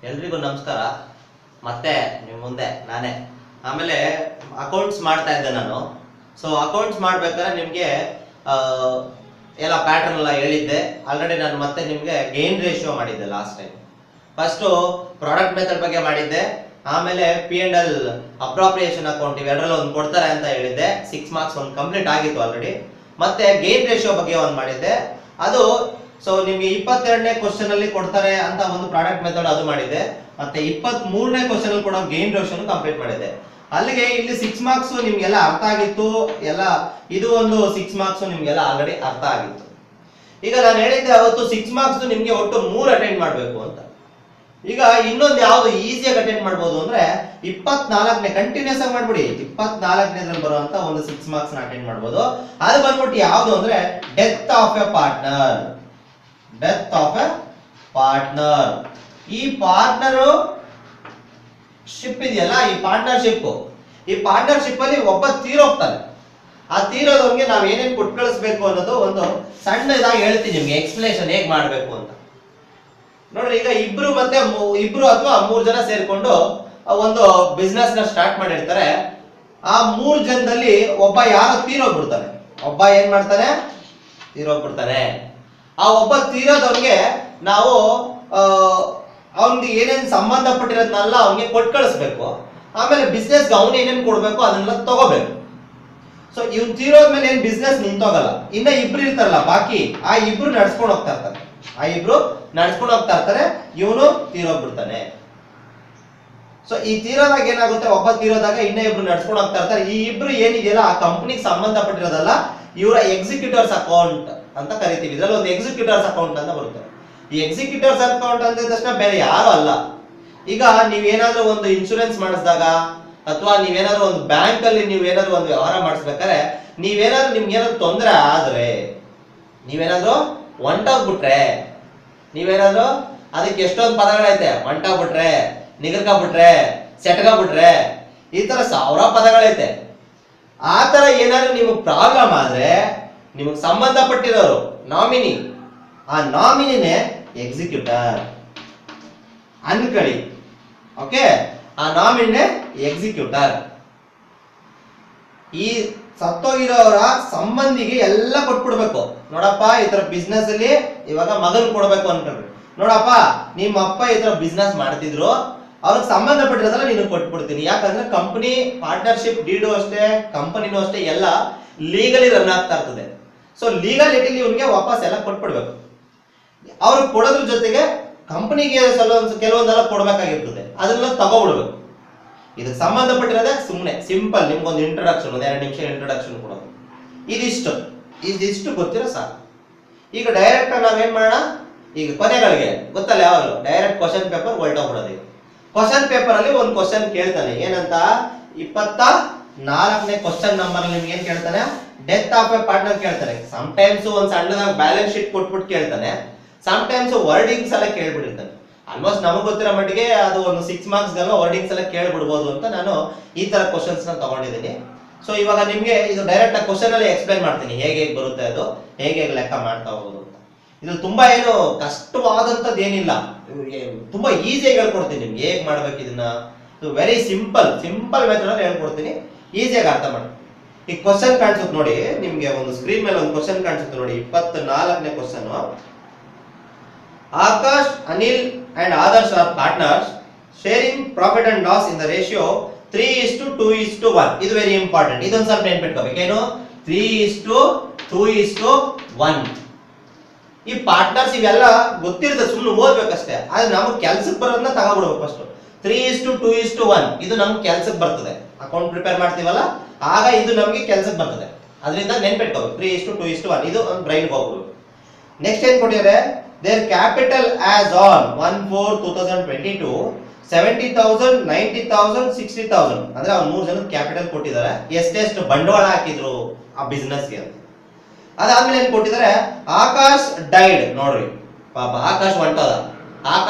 ಎಲ್ರಿಗೂ ನಮಸ್ಕಾರ. ಮತ್ತೆ ನಿಮ್ಮ ಮುಂದೆ ನಾನೇ ಆಮೇಲೆ ಅಕೌಂಟ್ಸ್ ಮಾಡ್ತಾ ಇದ್ದೆ ನಾನು. ಸೊ ಅಕೌಂಟ್ಸ್ ಮಾಡ್ಬೇಕಾದ್ರೆ ನಿಮಗೆ ಎಲ್ಲ ಪ್ಯಾಟರ್ನ್ ಎಲ್ಲ ಹೇಳಿದ್ದೆ ಆಲ್ರೆಡಿ. ನಾನು ಮತ್ತೆ ನಿಮಗೆ ಗೇನ್ ರೇಷಿಯೋ ಮಾಡಿದ್ದೆ last time. First product method ಬಗ್ಗೆ ಮಾಡಿದ್ದೆ, ಆಮೇಲೆ P&L ಅಪ್ರಾಪ್ರಿಯೇಷನ್ ಅಕೌಂಟ್ ಇವೆರಡರಲ್ಲಿ ಒಂದು ಕೊಡ್ತಾರೆ ಅಂತ ಹೇಳಿದ್ದೆ. 6 ಮಾರ್ಕ್ಸ್ ಒಂದು ಕಂಪ್ಲೀಟ್ ಆಗಿತ್ತು ಆಲ್ರೆಡಿ. ಮತ್ತೆ ಗೇನ್ ರೇಷಿಯೋ ಬಗ್ಗೆ ಒಂದು ಮಾಡಿದ್ದೆ, ಅದು ಸೊ ನಿಮ್ಗೆ 22ನೇ ಕ್ವಶನ್ ಅಲ್ಲಿ ಕೊಡ್ತಾರೆ ಅಂತ ಒಂದು ಪ್ರಾಡಕ್ಟ್ ಮೆಥಡ್ ಅದು ಮಾಡಿದೆ. ಮತ್ತೆ 23ನೇ ಕ್ವಶನ್ ಅಲ್ಲಿ ಕೂಡ ಗೇನ್ ರೇಷಿಯೋ ಕಂಪ್ಲೀಟ್ ಮಾಡಿದೆ. ಅಲ್ಲಿಗೆ ಇಲ್ಲಿ 6 ಮಾರ್ಕ್ಸ್ ನಿಮ್ಗೆಲ್ಲ ಅರ್ಥ ಆಗಿತ್ತು ಎಲ್ಲ. ಇದು ಒಂದು 6 ಮಾರ್ಕ್ಸ್ ನಿಮ್ಗೆಲ್ಲ ಆಲ್ರೆಡಿ ಅರ್ಥ ಆಗಿತ್ತು. ಈಗ ನಾನು ಹೇಳಿದ್ದೆ ಅವತ್ತು 6 ಮಾರ್ಕ್ಸ್ ನಿಮ್ಗೆ ಒಟ್ಟು 3 ಅಟೆಂಡ್ ಮಾಡಬೇಕು ಅಂತ. ಈಗ ಇನ್ನೊಂದು ಯಾವ್ದು ಈಸಿಯಾಗಿ ಅಟೆಂಡ್ ಮಾಡ್ಬೋದು ಅಂದ್ರೆ 24ನೇ ಕಂಟಿನ್ಯೂಸ್ ಆಗಿ ಮಾಡ್ಬಿಡಿ. 24ನೇದ್ರಲ್ಲಿ ಬರುವಂತ ಒಂದು 6 ಮಾರ್ಕ್ಸ್ ಅಟೆಂಡ್ ಮಾಡ್ಬೋದು. ಅದು ಬಂದ್ಬಿಟ್ಟು ಯಾವ್ದು ಅಂದ್ರೆ death of A partner. Death of A partner. ಈ ಪಾರ್ಟ್ನರ್ ಶಿಪ್ ಇದೆಯಲ್ಲ, ಈ ಪಾರ್ಟ್ನರ್ಶಿಪ್ ಅಲ್ಲಿ ಒಬ್ಬ ತೀರೋಗ್ತಾನೆ. ಆ ತೀರೋದವ್ರಿಗೆ ನಾವ್ ಏನೇನ್ ಕೊಟ್ಟು ಕಳಿಸ್ಬೇಕು ಅನ್ನೋದು ಒಂದು ಸಣ್ಣದಾಗಿ ಹೇಳ್ತೀನಿ ನಿಮ್ಗೆ, ಎಕ್ಸ್ಪ್ಲನೇಷನ್ ಹೇಗ್ ಮಾಡ್ಬೇಕು ಅಂತ. ನೋಡ್ರಿ, ಈಗ ಇಬ್ರು ಅಥವಾ 3 ಜನ ಸೇರ್ಕೊಂಡು ಒಂದು ಬಿಸ್ನೆಸ್ ನ ಸ್ಟಾರ್ಟ್ ಮಾಡಿರ್ತಾರೆ. ಆ 3 ಜನದಲ್ಲಿ ಒಬ್ಬ ಯಾರೋ ತೀರೋಗ್ಬಿಡ್ತಾನೆ. ಒಬ್ಬ ಏನ್ ಮಾಡ್ತಾನೆ? ತೀರೋಗ್ಬಿಡ್ತಾನೆ. ಆ ಒಬ್ಬ ತೀರೋದವ್ರಿಗೆ ನಾವು ಅವ್ನಿಗೆ ಏನೇನ್ ಸಂಬಂಧಪಟ್ಟಿರೋದ್ನೆಲ್ಲ ಅವ್ನಿಗೆ ಕೊಟ್ಟು ಕಳಿಸ್ಬೇಕು. ಆಮೇಲೆ ಬಿಸ್ನೆಸ್ಗೆ ಅವ್ನು ಏನೇನ್ ಕೊಡ್ಬೇಕು ಅದನ್ನೆಲ್ಲ ತಗೋಬೇಕು. ಸೊ ಇವ್ನು ತೀರೋದ್ಮೇಲೆ ಏನ್ ಬಿಸ್ನೆಸ್ ನಿಂತೋಗಲ್ಲ. ಇನ್ನ ಇಬ್ರು ಇರ್ತಾರಲ್ಲ ಬಾಕಿ, ಆ ಇಬ್ರು ನಡ್ಸ್ಕೊಂಡು ಹೋಗ್ತಾ ಇರ್ತಾರೆ. ಇವನು ತೀರೋಗ್ಬಿಡ್ತಾನೆ. ಸೊ ಈ ತೀರೋದಾಗ ಏನಾಗುತ್ತೆ, ಒಬ್ಬ ತೀರೋದಾಗ ಇನ್ನ ಇಬ್ರು ನಡ್ಸ್ಕೊಂಡು ಹೋಗ್ತಾ ಇರ್ತಾರೆ. ಈ ಇಬ್ರು ಏನಿದೆಯಲ್ಲ ಆ ಕಂಪ್ನಿಗೆ ಸಂಬಂಧಪಟ್ಟಿರೋದಲ್ಲ, ಇವರ ಎಕ್ಸಿಕ್ಯೂಟರ್ಸ್ ಅಕೌಂಟ್ ಅಂತ ಕರಿತೀವಿ. ಇದ್ರಲ್ಲಿ ಒಂದು ಎಕ್ಸಿಕ್ಯೂಟರ್ಸ್ ಅಕೌಂಟ್ ಅಂತ ಬರುತ್ತೆ. ಈ ಎಕ್ಸಿಕ್ಯೂಟರ್ಸ್ ಅಕೌಂಟ್ ಅಂದ ತಕ್ಷಣ ಬೇರೆ ಯಾರು ಅಲ್ಲ. ಈಗ ನೀವೇನಾದ್ರೂ ಒಂದು ಇನ್ಶೂರೆನ್ಸ್ ಮಾಡಿಸಿದಾಗ ಅಥವಾ ನೀವೇನಾದ್ರೂ ಒಂದು ಬ್ಯಾಂಕ್ ಅಲ್ಲಿ ನೀವೇನಾದ್ರೂ ಒಂದು ವ್ಯವಹಾರ ಮಾಡಿಸ್ಬೇಕಾದ್ರೆ ನೀವೇನಾದ್ರೂ ನಿಮ್ಗೆ ಏನಾದ್ರು ತೊಂದರೆ ಆದ್ರೆ, ನೀವೇನಾದ್ರೂ ಹೊಂಟೋಗ್ಬಿಟ್ರೆ, ನೀವೇನಾದ್ರೂ ಅದಕ್ಕೆ ಎಷ್ಟೊಂದು ಪದಗಳೈತೆ, ಹೊಂಟೋಗ್ಬಿಟ್ರೆ, ನಿಗರ್ಕಾಗ್ಬಿಟ್ರೆ, ಸೆಟ್ಗಾಗ್ಬಿಟ್ರೆ, ಈ ತರ 1000 ಪದಗಳೈತೆ. ಆ ತರ ಏನಾದ್ರು ನಿಮಗೆ ಪ್ರಾಬ್ಲಮ್ ಆದ್ರೆ ನಿಮಗೆ ಸಂಬಂಧಪಟ್ಟಿರೋರು ನಾಮಿನಿ, ಆ ನಾಮಿನಿನೇ ಎಕ್ಸಿಕ್ಯೂಟರ್ ಅನ್ಕಳಿ. ಓಕೆ, ಆ ನಾಮಿನಿನೇ ಎಕ್ಸಿಕ್ಯೂಟರ್. ಈ ಸತ್ತೋಗಿರೋರ ಸಂಬಂಧಿಗೆ ಎಲ್ಲ ಕೊಟ್ಬಿಡ್ಬೇಕು. ನೋಡಪ್ಪ, ಈ ತರ ಬಿಸ್ನೆಸ್ ಅಲ್ಲಿ ಇವಾಗ ಮಗನ್ ಕೊಡ್ಬೇಕು ಅನ್ಕೊಂಡ್ರಿ. ನೋಡಪ್ಪ, ನಿಮ್ಮ ಅಪ್ಪ ಈ ತರ ಬಿಸ್ನೆಸ್ ಮಾಡ್ತಿದ್ರು, ಅವ್ರಿಗೆ ಸಂಬಂಧಪಟ್ಟಿರೋದಲ್ಲ ನೀನು ಕೊಟ್ಬಿಡ್ತೀನಿ. ಯಾಕಂದ್ರೆ ಕಂಪನಿ ಪಾರ್ಟ್ನರ್ಶಿಪ್ ಡೀಡು ಅಷ್ಟೇ, ಕಂಪನಿನೂ ಅಷ್ಟೇ, ಎಲ್ಲ ಲೀಗಲಿ ರನ್ ಆಗ್ತಾ ಇರ್ತದೆ. ಸೊ ಲೀಗಾಲಿಟಿಲಿ ಇವ್ನಿಗೆ ವಾಪಸ್ ಎಲ್ಲ ಕೊಟ್ಬಿಡ್ಬೇಕು. ಅವ್ರಿಗೆ ಕೊಡೋದ್ರ ಜೊತೆಗೆ ಕಂಪನಿಗೆ ಕೆಲವೊಂದೆಲ್ಲ ಕೊಡ್ಬೇಕಾಗಿರ್ತದೆ, ಅದನ್ನೆಲ್ಲ ತಗೋಬಿಡ್ಬೇಕು. ಇದಕ್ಕೆ ಸಂಬಂಧಪಟ್ಟಿರೋದೇ ಸುಮ್ಮನೆ ಸಿಂಪಲ್ ನಿಮ್ಗೊಂದು ಇಂಟ್ರೊಡಕ್ಷನ್, ಒಂದು 2 ನಿಮಿಷ ಇಂಟ್ರೊಡಕ್ಷನ್ ಕೊಡೋದು. ಇದಿಷ್ಟು ಗೊತ್ತಿರೋ ಸಾಕು. ಈಗ ಡೈರೆಕ್ಟ್ ನಾವೇನ್ ಮಾಡೋಣ, ಈಗ ಕೊನೆಗಳಿಗೆ ಗೊತ್ತಲ್ಲ, ಯಾವಾಗಲೂ ಡೈರೆಕ್ಟ್ ಕ್ವಶನ್ ಪೇಪರ್ ಹೊರಟೋಗ್ಬಿಡೋದು. ಕ್ವಶನ್ ಪೇಪರ್ ಅಲ್ಲಿ ಒಂದು ಕ್ವಶನ್ ಕೇಳ್ತಾನೆ. ಏನಂತ? 24ನೇ ಕ್ವಶನ್ ನಂಬರ್ ನಿಮ್ಗೆ ಏನ್ ಕೇಳ್ತಾನೆ? ಡೆತ್ ಆಫ್ ಎ ಪಾರ್ಟ್ನರ್ ಕೇಳ್ತಾನೆ. ಸಮ್ಟೈಮ್ಸ್ ಒಂದ್ ಸಣ್ಣದಾಗ ಬ್ಯಾಲೆನ್ಸ್ ಶೀಟ್ ಕೊಟ್ಬಿಟ್ಟು ಕೇಳ್ತಾನೆ, ಸಮ್ಟೈಮ್ಸ್ ವರ್ಡಿಂಗ್ಸ್ ಎಲ್ಲ ಕೇಳ್ಬಿಟ್ಟಿರ್ತಾನೆ. ಆಲ್ಮೋಸ್ಟ್ ನಮಗ್ ಗೊತ್ತಿರೋ ಮಟ್ಟಿಗೆ ಅದು ಒಂದು 6 ಮಾರ್ಕ್ಸ್ ಗೆಲ್ಲ ವರ್ಡಿಂಗ್ಸ್ ಎಲ್ಲ ಕೇಳ್ಬಿಡ್ಬೋದು ಅಂತ ನಾನು ಈ ತರ ಕ್ವಶನ್ಸ್ ನ ತಗೊಂಡಿದ್ದೀನಿ. ಸೊ ಇವಾಗ ನಿಮ್ಗೆ ಇದು ಡೈರೆಕ್ಟ್ ಆ ಕ್ವಶನ್ ಅಲ್ಲಿ ಎಕ್ಸ್ಪ್ಲೈನ್ ಮಾಡ್ತೀನಿ, ಹೇಗೆ ಬರುತ್ತೆ ಅದು, ಹೇಗೆ ಲೆಕ್ಕ ಮಾಡ್ತಾ ಹೋಗೋದು ಅಂತ. ಇದು ತುಂಬಾ ಏನು ಕಷ್ಟವಾದಂತದ್ದು ಏನಿಲ್ಲ, ತುಂಬಾ ಈಸಿಯಾಗಿ ಹೇಳ್ಕೊಡ್ತೀನಿ ನಿಮ್ಗೆ ಹೇಗ್ ಮಾಡ್ಬೇಕು ಇದನ್ನ. ವೆರಿ ಸಿಂಪಲ್ ಮೆಥಡ್ ಅಲ್ಲಿ ಹೇಳ್ಕೊಡ್ತೀನಿ, ಈಸಿಯಾಗಿ ಅರ್ಥ ಮಾಡಿ. ಈ ಕ್ವಶನ್ ಕಾಣಿಸುತ್ತೆ ನೋಡಿ ನಿಮ್ಗೆ, ಒಂದು ಸ್ಕ್ರೀನ್ ಮೇಲೆ ಒಂದು ಕ್ವಶನ್ ಕಾಣಿಸುತ್ತೆ ನೋಡಿ. 24ನೇ question. Akash, Anil and others are partners sharing profit and loss in the ratio 3:2:1. ಇದು ವೆರಿ ಇಂಪಾರ್ಟೆಂಟ್. ಇದೊಂದು ಸ್ವಲ್ಪ ನೆನ್ಪಿಟ್ಕೋಬೇಕು. ಏನು? 3:2:1. ಈ ಪಾರ್ಟ್ನರ್ಸ್ ಇವೆಲ್ಲ ಗೊತ್ತಿರುತ್ತೆ, ಸುಮ್ಮನೆ ಓದ್ಬೇಕಷ್ಟೇ. ಆದ್ರೆ ನಮಗೆ ಕೆಲ್ಸಕ್ಕೆ ಬರೋದನ್ನ ತಗೋಬಿಡ್ಬೇಕು ಫಸ್ಟ್. 3:2:1 ಇದು ನಮ್ಗೆ ಕೆಲ್ಸಕ್ಕೆ ಬರ್ತದೆ. ಅಕೌಂಟ್ ಪ್ರಿಪೇರ್ ಮಾಡ್ತೀವಲ್ಲ, ಆಗ ಇದು ನಮ್ಗೆ ಕೆಲ್ಸಕ್ಕೆ ಬರ್ತದೆ. ಅದರಿಂದ ನೆನ್ಪಿಟ್ಕೋಬೇಕು 3:2:1. ಇದು ಒಂದು ಬ್ರೈನ್ಗೆ ಹೋಗ್ಬೇಕು. ನೆಕ್ಸ್ಟ್ ಏನ್ ಕೊಟ್ಟಿದ್ದಾರೆ? Their capital as on 1/4/2022 70,000, 90,000, 60,000. ಅಂದ್ರೆ ಅವ್ರು 3 ಜನದ ಕ್ಯಾಪಿಟಲ್ ಕೊಟ್ಟಿದ್ದಾರೆ. ಎಷ್ಟೆಷ್ಟು ಬಂಡವಾಳ ಹಾಕಿದ್ರು ಆ ಬಿಸ್ನೆಸ್ಗೆ ಅಂತ. ಅದಾದ್ಮೇಲೆ ಏನ್ ಕೊಟ್ಟಿದ್ದಾರೆ? ಆಕಾಶ್ ಡೈಡ್. ನೋಡ್ರಿ ಪಾಪ, ಆಕಾಶ್ ಹೊಂಟದ.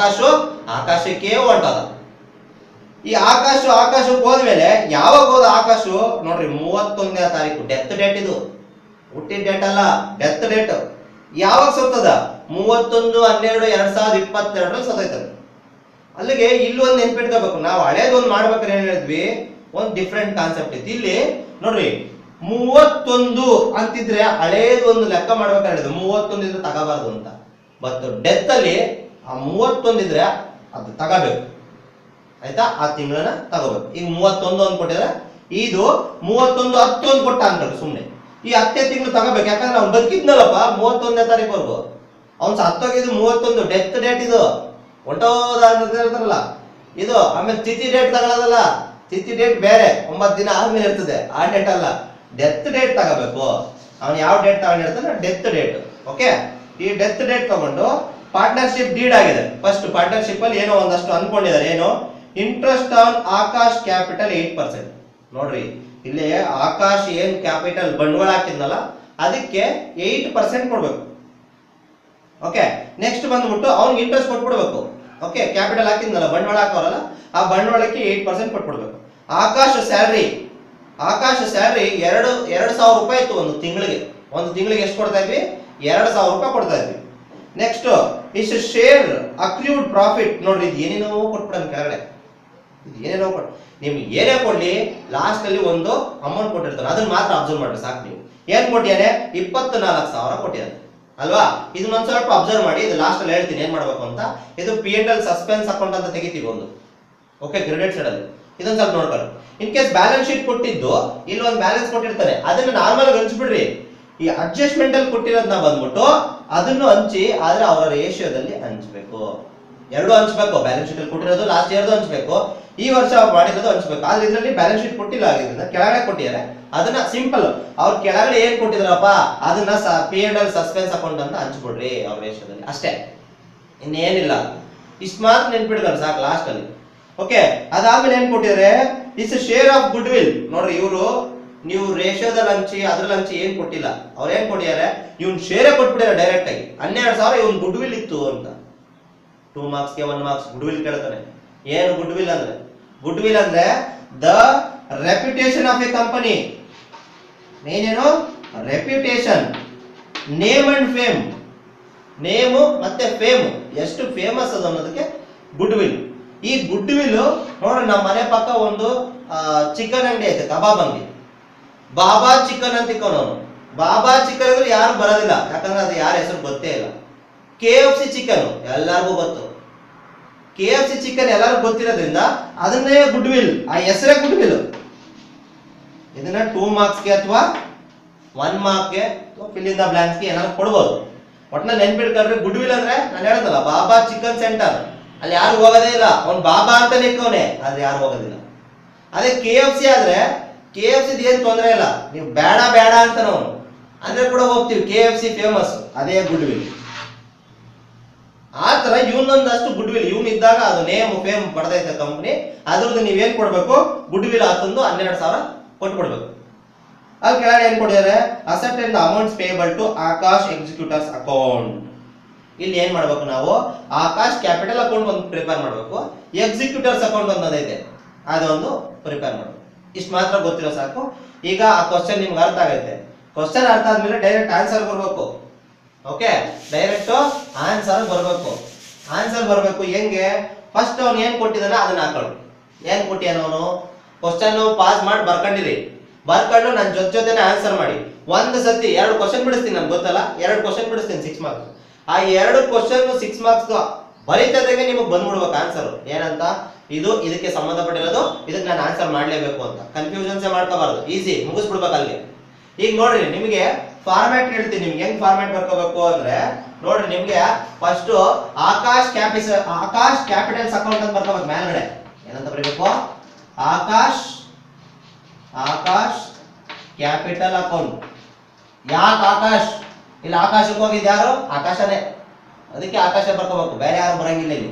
ಆಕಾಶಕ್ಕೆ ಹೊಂಟದ. ಈ ಆಕಾಶಕ್ಕೆ ಹೋದ್ಮೇಲೆ ಯಾವಾಗ ಹೋದ ಆಕಾಶು? ನೋಡ್ರಿ 31ನೇ ತಾರೀಕು ಡೆತ್ ಡೇಟ್. ಇದು ಹುಟ್ಟಿದ ಡೇಟ್ ಅಲ್ಲ, ಡೆತ್ ಡೇಟ್. ಯಾವಾಗ ಸತ್ತದ? 31/12/2022 ಸತ್ತೈತದ. ಅಲ್ಲಿಗೆ ಇಲ್ಲೊಂದು ನೆನ್ಪಿಟ್ಕೋಬೇಕು, ನಾವು ಹಳೇದೊಂದು ಮಾಡ್ಬೇಕಾದ್ರೆ ಏನ್ ಹೇಳಿದ್ವಿ, ಒಂದು ಡಿಫ್ರೆಂಟ್ ಕಾನ್ಸೆಪ್ಟ್ ಇತ್ತು. ಇಲ್ಲಿ ನೋಡ್ರಿ 31 ಅಂತಿದ್ರೆ ಹಳೇದೊಂದು ಲೆಕ್ಕ ಮಾಡ್ಬೇಕಾದ್ರೆ ಹೇಳಿದ್ರು 31 ಇದ್ರೆ ತಗೋಬಾರ್ದು ಅಂತ. ಬಟ್ ಡೆತ್ ಅಲ್ಲಿ ಆ 31 ಇದ್ರೆ ಅದು ತಗೋಬೇಕು, ಆಯ್ತಾ, ಆ ತಿಂಗಳನ್ನ ತಗೋಬೇಕು. ಈಗ 31 ಅಂತ ಕೊಟ್ಟಿದ್ರೆ ಇದು 31 10 ಅಂತ ಕೊಟ್ಟ ಅನ್ಕೊಳ್ಳಿ ಸುಮ್ನೆ, ಈ 10ನೇ ತಿಂಗಳು ತಗೋಬೇಕು. ಯಾಕಂದ್ರೆ ಅವ್ನು ಬದುಕಿದ್ನಲ್ಲಪ್ಪ 31ನೇ ತಾರೀಕುವರೆಗೂ, ಅವ್ನು ಸತ್ತೋಗಿದ್ದು 31 ಡೆತ್ ಡೇಟ್, ಇದು ಹೊಂಟೋದ ಅಂತ ಹೇಳ್ತಾರಲ್ಲ ಇದು. ಆಮೇಲೆ ತಿಥಿ ಡೇಟ್ ತಗೊಳ್ಳೋದಲ್ಲ, ತಿಥಿ ಡೇಟ್ ಬೇರೆ 9 ದಿನ ಆದ್ಮೇಲೆ ಇರ್ತದೆ, ಆ ಡೇಟ್ ಅಲ್ಲ, ಡೆತ್ ಡೇಟ್ ತಗೋಬೇಕು. ಅವ್ನು ಯಾವ ಡೇಟ್ ತಗೊಂಡಿರ್ತಾನೆ ಡೆತ್ ಡೇಟ್. ಓಕೆ, ಈ ಡೆತ್ ಡೇಟ್ ತಗೊಂಡು ಪಾರ್ಟ್ನರ್ಶಿಪ್ ಡೀಡ್ ಆಗಿದೆ. ಫಸ್ಟ್ ಪಾರ್ಟ್ನರ್ಶಿಪ್ ಅಲ್ಲಿ ಏನೋ ಒಂದಷ್ಟು ಅನ್ಕೊಂಡಿದ್ದಾರೆ, ಏನು ಇಂಟ್ರೆಸ್ಟ್ ಆನ್ ಆಕಾಶ್ ಕ್ಯಾಪಿಟಲ್ 8%. ನೋಡ್ರಿ ಇಲ್ಲಿ ಆಕಾಶ್ ಏನ್ ಕ್ಯಾಪಿಟಲ್ ಬಂಡವಾಳ ಹಾಕಿದ್ನಲ್ಲ ಅದಕ್ಕೆ 8% ಕೊಡ್ಬೇಕು. ಓಕೆ, ನೆಕ್ಸ್ಟ್ ಬಂದ್ಬಿಟ್ಟು ಅವ್ನಿಗೆ ಇಂಟ್ರೆಸ್ಟ್ ಕೊಟ್ಬಿಡ್ಬೇಕು. ಓಕೆ, ಕ್ಯಾಪಿಟಲ್ ಹಾಕಿದ್ನಲ್ಲ ಬಂಡವಾಳ ಹಾಕೋರಲ್ಲ ಆ ಬಂಡವಾಳಕ್ಕೆ 8% ಕೊಟ್ಬಿಡ್ಬೇಕು. ಆಕಾಶ್ ಸ್ಯಾಲ್ರಿ 2,000 ರೂಪಾಯಿ ಇತ್ತು ಒಂದು ತಿಂಗಳಿಗೆ ಎಷ್ಟು ಕೊಡ್ತಾ ಇದ್ವಿ, 2,000 ರೂಪಾಯಿ ಕೊಡ್ತಾ ಇದ್ವಿ. Next is share accrued profit. ನೋಡ್ರಿ ಇದು ಏನೇನೋ ಕೊಟ್ಬಿಡೋಣ ಕೆಳಗಡೆ, ಏನೇನೋ ನಿಮ್ಗೆ ಏನೇ ಕೊಡ್ಲಿ ಲಾಸ್ಟ್ ಅಲ್ಲಿ ಒಂದು ಅಮೌಂಟ್ ಕೊಟ್ಟಿರ್ತಾರೆ, ಅದನ್ನ ಮಾತ್ರ ಅಬ್ಸರ್ವ್ ಮಾಡ್ರಿ ಸಾಕು. ನೀವು ಏನ್ ಕೊಟ್ಟಿಯಾನೆ 24,000 ಕೊಟ್ಟಿದ್ದಾರೆ ಅಲ್ವಾ. ಇದನ್ನ ಒಂದ್ ಸ್ವಲ್ಪ ಅಬ್ಸರ್ವ್ ಮಾಡಿ, ಇದು ಲಾಸ್ಟ್ ಅಲ್ಲಿ ಹೇಳ್ತೀನಿ ಏನ್ ಮಾಡ್ಬೇಕು ಅಂತ. ಇದು P&L ಸಸ್ಪೆನ್ಸ್ ಅಕೌಂಟ್ ಅಂತ ತೆಗಿತೀವಿ ಒಂದು. ಓಕೆ, ಕ್ರೆಡಿಟ್ ಸೈಡ್ ಅಲ್ಲಿ ಇದೊಂದ್ ಸ್ವಲ್ಪ ನೋಡ್ಕೊಳ್ಳಿ. ಇನ್ ಕೇಸ್ ಬ್ಯಾಲೆನ್ಸ್ ಶೀಟ್ ಕೊಟ್ಟಿದ್ದು ಇಲ್ಲಿ ಒಂದು ಬ್ಯಾಲೆನ್ಸ್ ಕೊಟ್ಟಿರ್ತಾರೆ, ಅದನ್ನ ನಾರ್ಮಲ್ ಆಗಿ ಹಂಚ್ಬಿಡ್ರಿ. ಈ ಅಡ್ಜಸ್ಟ್ಮೆಂಟ್ ಅಲ್ಲಿ ಕೊಟ್ಟಿರೋದನ್ನ ಬಂದ್ಬಿಟ್ಟು ಅದನ್ನು ಹಂಚಿ, ಆದ್ರೆ ಅವರ ರೇಷಿಯೋದಲ್ಲಿ ಹಂಚ್ಬೇಕು. ಎರಡು ಹಂಚ್ಬೇಕು, ಬ್ಯಾಲೆನ್ಸ್ ಶೀಟ್ ಅಲ್ಲಿ ಕೊಟ್ಟಿರೋದು ಲಾಸ್ಟ್ ಇಯರ್ದು ಹಂಚ್ಬೇಕು, ಈ ವರ್ಷ ಮಾಡಿರೋದು ಹಂಚ್ಬೇಕು. ಆದ್ರೆ ಇದರಲ್ಲಿ ಬ್ಯಾಲೆನ್ಸ್ ಶೀಟ್ ಕೊಟ್ಟಿಲ್ಲ, ಆಗಿದ್ರಿಂದ ಕೆಳಗಡೆ ಕೊಟ್ಟಿದ್ದಾರೆ. ಅದನ್ನ ಸಿಂಪಲ್ ಅವ್ರ ಕೆಳಗಡೆ ಏನ್ ಕೊಟ್ಟಿದ್ರಪ್ಪ ಅದನ್ನ P&L ಸಸ್ಪೆನ್ಸ್ ಅಕೌಂಟ್ ಅಂತ ಹಂಚ್ಬಿಡ್ರಿ ಅವ್ರ ರೇಷಿಯೋದಲ್ಲಿ, ಅಷ್ಟೇ, ಇನ್ನೇನಿಲ್ಲ. ಇಷ್ಟು ಮಾತ್ರ ನೆನ್ಪಿಡ್ತಾರೆ ಸಾಕು ಲಾಸ್ಟ್ ಅಲ್ಲಿ. ಓಕೆ, ಅದಾದ್ಮೇಲೆ ಏನ್ ಕೊಟ್ಟಿದ್ದಾರೆ, is share of good will. ನೋಡ್ರಿ ಇವರು ನೀವು ರೇಷಿಯೋದಲ್ಲಿ ಹಂಚಿ ಅದ್ರಲ್ಲಿ ಹಂಚಿ ಏನ್ ಕೊಟ್ಟಿಲ್ಲ, ಅವ್ರ ಏನ್ ಕೊಟ್ಟಿದ್ದಾರೆ, ಇವ್ನ್ ಶೇರೇ ಕೊಟ್ಬಿಟ್ಟಿದ್ದಾರೆ ಡೈರೆಕ್ಟ್ ಆಗಿ. 12,000 ಇವ್ನ್ ಗುಡ್ ವಿಲ್ ಇತ್ತು ಅಂತ. 2 ಮಾರ್ಕ್ಸ್ಗೆ 1 ಮಾರ್ಕ್ಸ್ ಗುಡ್ ವಿಲ್ ಕೇಳ್ತಾನೆ. ಏನು ಗುಡ್ ವಿಲ್ ಅಂದ್ರೆ, ಗುಡ್ ವಿಲ್ ಅಂದ್ರೆ the reputation of a company. ಏನೇನು reputation, name and fame. Name ಮತ್ತೆ ಫೇಮ್ ಎಷ್ಟು ಫೇಮಸ್ ಅದು ಅನ್ನೋದಕ್ಕೆ ಗುಡ್ ವಿಲ್. ಈ ಗುಡ್ ವಿಲ್ ನೋಡ್ರಿ, ನಮ್ಮ ಮನೆ ಪಕ್ಕ ಒಂದು ಚಿಕನ್ ಅಂಗಡಿ ಐತೆ, ಕಬಾಬ್ ಅಂಗಡಿ, ಬಾಬಾ ಚಿಕನ್ ಅಂತ ಇಕ್ಕೋನವನು. ಬಾಬಾ ಚಿಕನ್ ಅಂದ್ರೆ ಯಾರು ಬರೋದಿಲ್ಲ, ಯಾಕಂದ್ರೆ ಅದು ಯಾರ ಹೆಸರು ಗೊತ್ತೇ ಇಲ್ಲ. KFC ಚಿಕನ್ ಎಲ್ಲರಿಗೂ ಗೊತ್ತು, KFC ಚಿಕನ್ ಎಲ್ಲರಿಗೂ ಗೊತ್ತಿರೋದ್ರಿಂದ ಅದನ್ನೇ ಗುಡ್ ವಿಲ್, ಆ ಹೆಸರೇ ಗುಡ್ ವಿಲ್. ಇದನ್ನ 2 ಮಾರ್ಕ್ಸ್ಗೆ ಅಥವಾ 1 ಮಾರ್ಕ್ಗೆ ಫಿಲ್ ಇನ್ ದ ಬ್ಲಾಂಕ್ಸ್ಗೆ ಏನಾದ್ರು ಕೊಡ್ಬೋದು. ಒಟ್ನಲ್ಲಿ ನೆನ್ಪಿಡ್ಕೊಳ್ರಿ, ಗುಡ್ ವಿಲ್ ಅಂದ್ರೆ ನಾನು ಹೇಳೋದಲ್ಲ ಬಾಬಾ ಚಿಕನ್ ಸೆಂಟರ್, ಅಲ್ಲಿ ಯಾರು ಹೋಗೋದೇ ಇಲ್ಲ, ಅವ್ನು ಬಾಬಾ ಅಂತ ನಿಕ್ಕವನೆ, ಆದ್ರೆ ಯಾರು ಹೋಗೋದಿಲ್ಲ. ಅದೇ KFC ಆದ್ರೆ KFC ಏನ್ ತೊಂದರೆ ಇಲ್ಲ, ನೀವು ಬೇಡ ಅಂತ ನಾವು ಅಂದ್ರೆ ಕೂಡ ಹೋಗ್ತೀವಿ, KFC ಫೇಮಸ್, ಅದೇ ಗುಡ್ ವಿಲ್. ಆ ತರ ಇವನೊಂದಷ್ಟು ಗುಡ್ ವಿಲ್ ಇವನ್ ಇದ್ದಾಗ ಅದು ನೇಮ್ ಫೇಮ್ ಪಡೆದೈತೆ ಕಂಪ್ನಿ, ಅದ್ರದ್ದು ನೀವೇನ್ ಕೊಡ್ಬೇಕು, ಗುಡ್ ವಿಲ್ ಆತಂದು 12,000 ಕೊಟ್ಬಿಡ್ಬೇಕು. ಅಲ್ಲಿ ಕೆಳಗಡೆ ಏನ್ ಕೊಟ್ಟಿದ್ದಾರೆ, asset and amounts payable to Akash executors account. ಇಲ್ಲಿ ಏನ್ ಮಾಡ್ಬೇಕು ನಾವು, ಆಕಾಶ್ ಕ್ಯಾಪಿಟಲ್ ಅಕೌಂಟ್ ಒಂದು ಪ್ರಿಪೇರ್ ಮಾಡ್ಬೇಕು, ಎಕ್ಸಿಕ್ಯೂಟರ್ಸ್ ಅಕೌಂಟ್ ಅನ್ನೋದೈತೆ ಅದೊಂದು ಪ್ರಿಪೇರ್ ಮಾಡ್ಬೇಕು. ಇಷ್ಟು ಮಾತ್ರ ಗೊತ್ತಿರೋ ಸಾಕು. ಈಗ ಆ ಕ್ವಶನ್ ನಿಮ್ಗೆ ಅರ್ಥ ಆಗೈತೆ. ಕ್ವಶನ್ ಅರ್ಥ ಆದ್ಮೇಲೆ ಡೈರೆಕ್ಟ್ ಆನ್ಸರ್ ಬರ್ಬೇಕು. ಓಕೆ, ಡೈರೆಕ್ಟ್ ಆನ್ಸರ್ ಬರ್ಬೇಕು. ಹೆಂಗೆ, ಫಸ್ಟ್ ಅವ್ನು ಏನ್ ಕೊಟ್ಟಿದಾನ ಅದನ್ನ ಹಾಕೊಳ್ಳಿ. ಏನ್ ಕೊಟ್ಟಿಯಾನ ಅವನು, ಕ್ವಶನ್ ಪಾಸ್ ಮಾಡಿ ಬರ್ಕೊಂಡು ನನ್ನ ಜೊತೆನೆ ಆನ್ಸರ್ ಮಾಡಿ. ಒಂದು ಸತಿ 2 ಕ್ವಶನ್ ಬಿಡಿಸ್ತೀನಿ, ನನ್ಗೆ ಗೊತ್ತಲ್ಲ, 2 ಕ್ವಶನ್ ಬಿಡಿಸ್ತೀನಿ 6 ಮಾರ್ಕ್ಸ್. ಆ 2 ಕ್ವಶನ್ 6 ಮಾರ್ಕ್ಸ್ ಬರೀತದಾಗೆ ನಿಮಗೆ ಬಂದ್ಬಿಡ್ಬೇಕು ಆನ್ಸರ್. ಏನಂತ, ಇದಕ್ಕೆ ಸಂಬಂಧಪಟ್ಟಿರೋದು, ಇದಕ್ಕೆ ನಾನು ಆನ್ಸರ್ ಮಾಡ್ಲೇಬೇಕು ಅಂತ. ಕನ್ಫ್ಯೂಷನ್ಸೇ ಮಾಡ್ಕೋಬಾರ್ದು, ಈಸಿ ಮುಗಿಸ್ಬಿಡ್ಬೇಕು ಅಲ್ಲಿಗೆ. ಈಗ ನೋಡ್ರಿ, ನಿಮಗೆ ಫಾರ್ಮ್ಯಾಟ್ ಹೇಳ್ತೀನಿ, ನಿಮ್ಗೆ ಹೆಂಗ್ ಫಾರ್ಮ್ಯಾಟ್ ಬರ್ಕೋಬೇಕು ಅಂದ್ರೆ, ನೋಡ್ರಿ ನಿಮ್ಗೆ ಫಸ್ಟ್ ಆಕಾಶ್ ಕ್ಯಾಪಿಟಲ್ಸ್ ಅಕೌಂಟ್ ಅಂತ ಬರ್ಕೋಬೇಕು. ಮೇಲ್ಗಡೆ ಏನಂತ ಬರೀಬೇಕು, ಆಕಾಶ್ ಕ್ಯಾಪಿಟಲ್ ಅಕೌಂಟ್. ಯಾಕೆ ಆಕಾಶ್, ಇಲ್ಲಿ ಆಕಾಶಕ್ಕೆ ಹೋಗಿದ್ ಯಾರು, ಆಕಾಶನೇ, ಅದಕ್ಕೆ ಆಕಾಶ ಬರ್ಕೋಬೇಕು, ಬೇರೆ ಯಾರು ಬರಂಗಿಲ್ಲ ಇಲ್ಲಿ.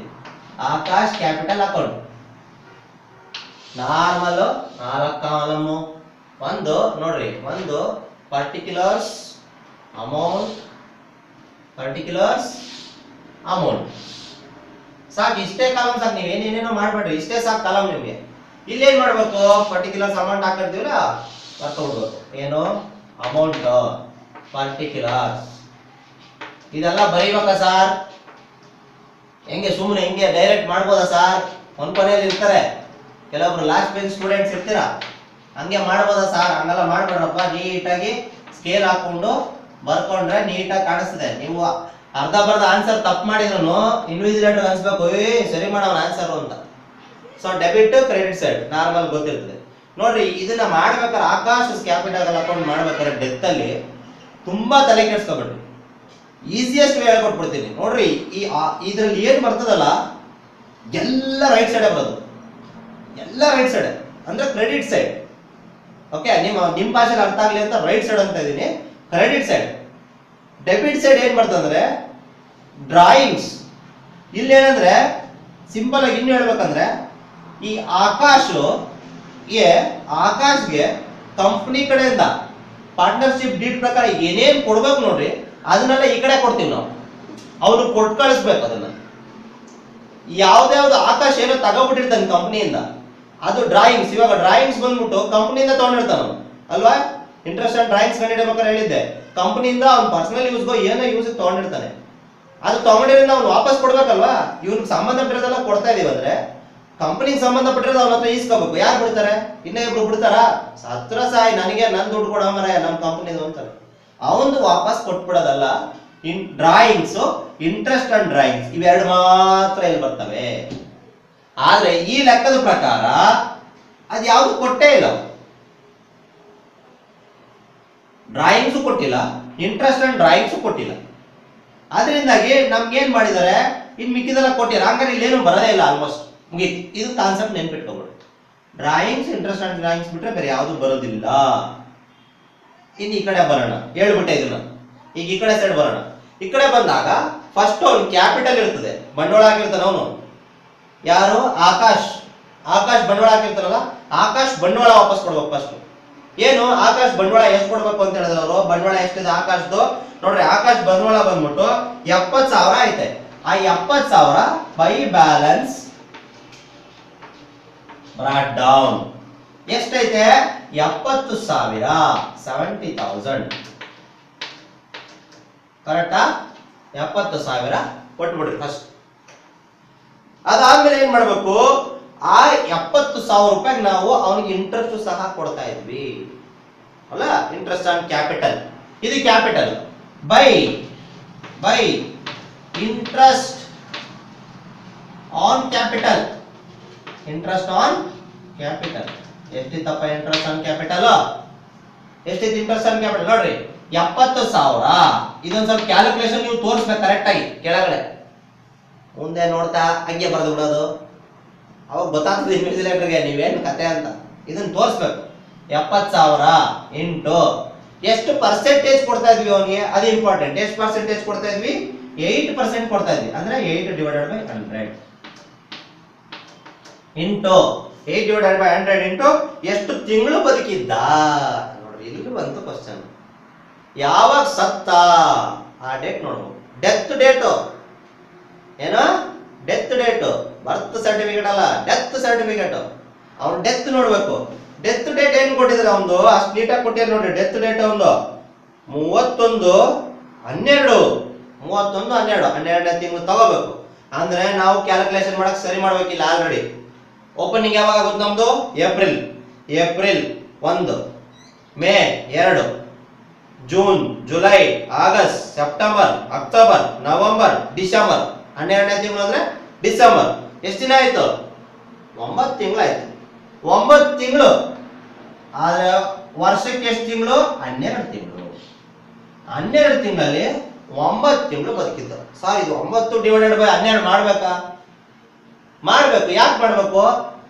Akash capital account normal 4 column. ಒಂದು ನೋಡ್ರಿ, ಒಂದು ಪರ್ಟಿಕ್ಯುಲರ್ಸ್ ಅಮೌಂಟ್ ಸಾಕು, ಇಷ್ಟೇ ಕಾಲಮ್ ಸಾಕು. ನೀವೇನೇನೋ ಮಾಡ್ಬೇಡ್ರಿ, ಇಷ್ಟೇ ಸಾಕು ಕಾಲಮ್ ನಿಮ್ಗೆ. ಇಲ್ಲೇನ್ ಮಾಡ್ಬೇಕು, ಪರ್ಟಿಕ್ಯುಲರ್ಸ್ ಅಮೌಂಟ್ ಹಾಕಿರ್ತೀವಲ್ಲ ಬರ್ಕೊಬಿಡ್ಬೇಕು. ಏನು ಅಮೌಂಟ್ ಪರ್ಟಿಕ್ಯುಲರ್ಸ್, ಇದೆಲ್ಲ ಬರೀಬೇಕಾ ಸರ್, ಹೆಂಗೆ ಸುಮ್ಮನೆ ಹಿಂಗೆ ಡೈರೆಕ್ಟ್ ಮಾಡ್ಬೋದಾ ಸಾರ್? ಒಂದ್ ಕೊನೆಯಲ್ಲಿ ಇರ್ತಾರೆ ಕೆಲವೊಬ್ರು ಲಾಸ್ಟ್ ಬೆಂಚ್ ಸ್ಟೂಡೆಂಟ್ಸ್ ಇರ್ತೀರಾ, ಹಂಗೆ ಮಾಡ್ಬೋದಾ ಸಾರ್? ಹಂಗೆಲ್ಲ ಮಾಡ್ಬೇಡ್ರಪ್ಪ. ನೀಟಾಗಿ ಸ್ಕೇಲ್ ಹಾಕೊಂಡು ಬರ್ಕೊಂಡ್ರೆ ನೀಟಾಗಿ ಕಾಣಿಸ್ತದೆ. ನೀವು ಅರ್ಧ ಬರ್ಧ ಆನ್ಸರ್ ತಪ್ಪು ಮಾಡಿದ್ರು ಇನ್ವಿಜಿಲೇಟರ್ ಅನ್ಸ್ಬೇಕು, ಸರಿ ಮಾಡೋಣ ಆನ್ಸರ್ ಅಂತ. So debit credit side normal ಗೊತ್ತಿರ್ತದೆ ನೋಡ್ರಿ. ಇದನ್ನ ಮಾಡ್ಬೇಕಾದ್ರೆ ಆಕಾಶ್ ಕ್ಯಾಪಿಟಲ್ ಅಕೌಂಟ್ ಮಾಡ್ಬೇಕಾದ್ರೆ ಡೆತ್ ಅಲ್ಲಿ ತುಂಬಾ ತಲೆ ಕೆಡ್ಸ್ಕೊಬೇಡ್ರಿ. ಈಸಿಯೆಸ್ಟ್ ವೇ ಹೇಳ್ಕೊಟ್ಬಿಡ್ತೀನಿ ನೋಡ್ರಿ. ಇದ್ರಲ್ಲಿ ಏನ್ ಬರ್ತದಲ್ಲ ಎಲ್ಲ ರೈಟ್ ಸೈಡ್ ಬರೋದು, ಎಲ್ಲ ರೈಟ್ ಸೈಡ್ ಅಂದ್ರೆ ಕ್ರೆಡಿಟ್ ಸೈಡ್. ಓಕೆ, ನಿಮ್ ಭಾಷೆಗೆ ಅರ್ಥ ಆಗ್ಲಿ ಅಂತ ರೈಟ್ ಸೈಡ್ ಅಂತ ಇದೀನಿ, ಕ್ರೆಡಿಟ್ ಸೈಡ್. ಡೆಬಿಟ್ ಸೈಡ್ ಏನ್ ಬರ್ತದಂದ್ರೆ ಡ್ರಾಯಿಂಗ್ಸ್. ಇಲ್ಲಿ ಏನಂದ್ರೆ ಸಿಂಪಲ್ ಆಗಿ ಇನ್ನು ಹೇಳ್ಬೇಕಂದ್ರೆ ಈ ಆಕಾಶ್ಗೆ ಕಂಪ್ನಿ ಕಡೆಯಿಂದ ಪಾರ್ಟ್ನರ್ಶಿಪ್ ಡೀಡ್ ಪ್ರಕಾರ ಏನೇನ್ ಕೊಡ್ಬೇಕು ನೋಡ್ರಿ, ಅದನ್ನೆಲ್ಲ ಈ ಕಡೆ ಕೊಡ್ತೀವಿ ನಾವು. ಅವ್ರು ಕೊಟ್ಟು ಕಳಿಸ್ಬೇಕು ಅದನ್ನ. ಯಾವ್ದಾವ್ದು ಆಕಾಶ ಏನೋ ತಗೋಬಿಟ್ಟಿರ್ತಾನೆ ಕಂಪ್ನಿಯಿಂದ, ಅದು ಡ್ರಾಯಿಂಗ್ಸ್. ಇವಾಗ ಡ್ರಾಯಿಂಗ್ಸ್ ಬಂದ್ಬಿಟ್ಟು ಕಂಪ್ನಿಯಿಂದ ತಗೊಂಡಿರ್ತಾನ ಅಲ್ವಾ? ಇಂಟ್ರೆಸ್ಟ್ ಅಂಡ್ ಡ್ರಾಯಿಂಗ್ಸ್ ಕಂಡಿಡ್ಬೇಕಾದ್ರೆ ಹೇಳಿದ್ದೆ, ಕಂಪ್ನಿಯಿಂದ ಅವ್ನು ಪರ್ಸನಲ್ ಯೂಸ್ಗೋ ಏನೋ ಯೂಸ್ ತಗೊಂಡಿರ್ತಾನೆ. ಅದು ತಗೊಂಡಿರೋದ್ರಿಂದ ಅವ್ನು ವಾಪಸ್ ಕೊಡ್ಬೇಕಲ್ವಾ? ಇವ್ನಿಗೆ ಸಂಬಂಧಪಟ್ಟಿರೋದೆಲ್ಲ ಕೊಡ್ತಾ ಇದೀವಿ ಅಂದ್ರೆ ಕಂಪನಿಗೆ ಸಂಬಂಧಪಟ್ಟಿರೋದು ಅವನ ಹತ್ರ ಈಸ್ಕೋಬೇಕು. ಯಾರು ಬಿಡ್ತಾರೆ? ಇನ್ನೂ ಇಬ್ರು ಬಿಡ್ತಾರಾ? ಸತ್ರ ಸಾಯಿ, ನನಗೆ ನನ್ ದುಡ್ಡು ಕೊಡೋ ಮರ ನಮ್ಮ ಕಂಪನಿದು ಅಂತಾರೆ. ಅವನು ವಾಪಸ್ ಕೊಟ್ಬಿಡೋದಲ್ಲ. ಡ್ರಾಯಿಂಗ್ಸ್, ಇಂಟ್ರೆಸ್ಟ್ ಅಂಡ್ ಡ್ರಾಯಿಂಗ್ಸ್ ಇವೆರಡು ಮಾತ್ರ ಇಲ್ಲಿ ಬರ್ತವೆ. ಆದ್ರೆ ಈ ಲೆಕ್ಕದ ಪ್ರಕಾರ ಅದು ಯಾವ್ದು ಕೊಟ್ಟೇ ಇಲ್ಲ. ಡ್ರಾಯಿಂಗ್ಸು ಕೊಟ್ಟಿಲ್ಲ, ಇಂಟ್ರೆಸ್ಟ್ ಅಂಡ್ ಡ್ರಾಯಿಂಗ್ಸು ಕೊಟ್ಟಿಲ್ಲ. ಅದರಿಂದಾಗಿ ನಮ್ಗೆ ಏನ್ ಮಾಡಿದ್ದಾರೆ, ಇನ್ ಮಿಕ್ಕಿದೆಲ್ಲ ಕೊಟ್ಟಿರ. ಹಂಗಾರೆ ಇಲ್ಲೇನು ಬರೋದೇ ಇಲ್ಲ, ಆಲ್ಮೋಸ್ಟ್ ಮುಗೀತು. ಇದು ಕಾನ್ಸೆಪ್ಟ್ ನೆನ್ಪಿಟ್ಕೊಬಿಡು. ಡ್ರಾಯಿಂಗ್ಸ್, ಇಂಟ್ರೆಸ್ಟ್ ಅಂಡ್ ಡ್ರಾಯಿಂಗ್ಸ್ ಬಿಟ್ರೆ ಬೇರೆ ಯಾವುದು ಬರೋದಿಲ್ಲ. ಇನ್ನು ಈ ಕಡೆ ಬರೋಣ, ಹೇಳ್ಬಿಟ್ಟೆ ಇದನ್ನ. ಈಗ ಈ ಕಡೆ ಸೈಡ್ ಬರೋಣ. ಈ ಕಡೆ ಬಂದಾಗ ಫಸ್ಟ್ ಅವ್ನು ಕ್ಯಾಪಿಟಲ್ ಇರ್ತದೆ, ಬಂಡವಾಳ ಹಾಕಿರ್ತಾನೆ ಅವನು. ಯಾರು? ಆಕಾಶ್ ಬಂಡವಾಳ ಹಾಕಿರ್ತಾರಲ್ಲ, ಆಕಾಶ್ ಬಂಡವಾಳ ವಾಪಸ್ ಕೊಡ್ಬೇಕು ಫಸ್ಟ್. ಏನು ಆಕಾಶ್ ಬಂಡವಾಳ ಎಷ್ಟು ಕೊಡ್ಬೇಕು ಅಂತ ಹೇಳಿದ್ರೆ ಅವರು, ಬಂಡವಾಳ ಎಷ್ಟಿದೆ ಆಕಾಶ್ದು ನೋಡ್ರಿ. ಆಕಾಶ್ ಬಂಡವಾಳ ಬಂದ್ಬಿಟ್ಟು 70,000 ಐತೆ. ಆ 70,000 ಬೈ ಬ್ಯಾಲೆನ್ಸ್ ಬ್ರಾಟ್ ಡೌನ್ ಎಷ್ಟೈತೆ? 70,000, 70,000 ಕರೆಕ್ಟಾ? 70,000 ಕೊಟ್ಬಿಡ್ರಿ ಫಸ್ಟ್. ಅದಾದ್ಮೇಲೆ ಏನ್ ಮಾಡ್ಬೇಕು, ಆ 70,000 ರೂಪಾಯಿಗೆ ನಾವು ಅವನಿಗೆ ಇಂಟ್ರೆಸ್ಟ್ ಸಹ ಕೊಡ್ತಾ ಇದ್ವಿ ಅಲ್ಲ? ಇಂಟ್ರೆಸ್ಟ್ ಆನ್ ಕ್ಯಾಪಿಟಲ್, ಇದು capital. By interest on capital, interest on capital ಎಷ್ಟಿತ್ತಪ್ಪ? ಇಂಟ್ರೆಸ್ಟ್ ಆನ್ ಕ್ಯಾಪಿಟಲ್ ಎಷ್ಟಿತ್ತು? ಇಂಟ್ರೆಸ್ಟ್ ಆನ್ ಕ್ಯಾಪಿಟಲ್ ನೋಡ್ರಿ 70,000. ಇದೊಂದ್ ಸ್ವಲ್ಪ ಕ್ಯಾಲ್ಕುಲೇಷನ್ ನೀವು ತೋರಿಸ್ಬೇಕು ಕರೆಕ್ಟ್ ಆಗಿ ಕೆಳಗಡೆ. ಮುಂದೆ ನೋಡ್ತಾ ಹಂಗೆ ಬರೆದು ಬಿಡೋದು, ಅವಾಗ ಗೊತ್ತಾಗ್ತದೆ ಇನ್ವಿಜಿಲೇಟರ್ಗೆ ನೀವೇನು ಕತೆ ಅಂತ. ಇದನ್ನ ತೋರಿಸ್ಬೇಕು. 70,000 ಇಂಟು ಎಷ್ಟು ಪರ್ಸೆಂಟೇಜ್ ಕೊಡ್ತಾ ಇದ್ವಿ ಅವನಿಗೆ, ಅದು ಇಂಪಾರ್ಟೆಂಟ್. ಎಷ್ಟು ಪರ್ಸೆಂಟೇಜ್ ಕೊಡ್ತಾ ಇದ್ವಿ? 8% ಕೊಡ್ತಾ ಇದ್ವಿ. ಅಂದ್ರೆ 8/100 ಇಂಟು 8/100 ಇಂಟು ಎಷ್ಟು ತಿಂಗಳು ಬದುಕಿದ್ದ ನೋಡ್ರಿ. ಇಲ್ಲಿ ಬಂತು ಕ್ವಶನ್. ಯಾವಾಗ ಸತ್ತ ಆ ಡೇಟ್ ನೋಡ್ಬೇಕು. ಡೆತ್ ಡೇಟು ಏನು? ಡೆತ್ ಡೇಟು, ಬರ್ತ್ ಸರ್ಟಿಫಿಕೇಟ್ ಅಲ್ಲ, ಡೆತ್ ಸರ್ಟಿಫಿಕೇಟ್. ಅವ್ನು ಡೆತ್ ನೋಡ್ಬೇಕು. ಡೆತ್ ಡೇಟ್ ಏನ್ ಕೊಟ್ಟಿದ್ರೆ ಅವನು ಅಷ್ಟು ನೀಟಾಗಿ ಕೊಟ್ಟಿದ್ರೆ ನೋಡ್ರಿ. ಡೆತ್ ಡೇಟ್ ಅವನು 31/12, 31/12 ತಿಂಗಳು ತಗೋಬೇಕು. ಅಂದ್ರೆ ನಾವು ಕ್ಯಾಲ್ಕುಲೇಷನ್ ಮಾಡಕ್ ಸರಿ ಮಾಡ್ಬೇಕಿಲ್ಲ. ಆಲ್ರೆಡಿ ಓಪನಿಂಗ್ ಯಾವಾಗ ಆಗುತ್ತೆ ನಮ್ದು? April 1, May 2, June, July, August, September, October, November, December. 12ನೇ ತಿಂಗಳು ಅಂದ್ರೆ ಡಿಸೆಂಬರ್. ಎಷ್ಟು ದಿನ ಆಯ್ತು? 9 ತಿಂಗಳು ಆಯ್ತು. 9 ತಿಂಗಳು ಆದ್ರೆ ವರ್ಷಕ್ಕೆ ಎಷ್ಟು ತಿಂಗಳು? 12 ತಿಂಗಳು. 12 ತಿಂಗಳಲ್ಲಿ 9 ತಿಂಗಳು ಬದುಕಿದ್ದು. ಸಾರಿ, ಇದು 9/12 ಮಾಡ್ಬೇಕಾ? ಮಾಡ್ಬೇಕು. ಯಾಕೆ ಮಾಡ್ಬೇಕು?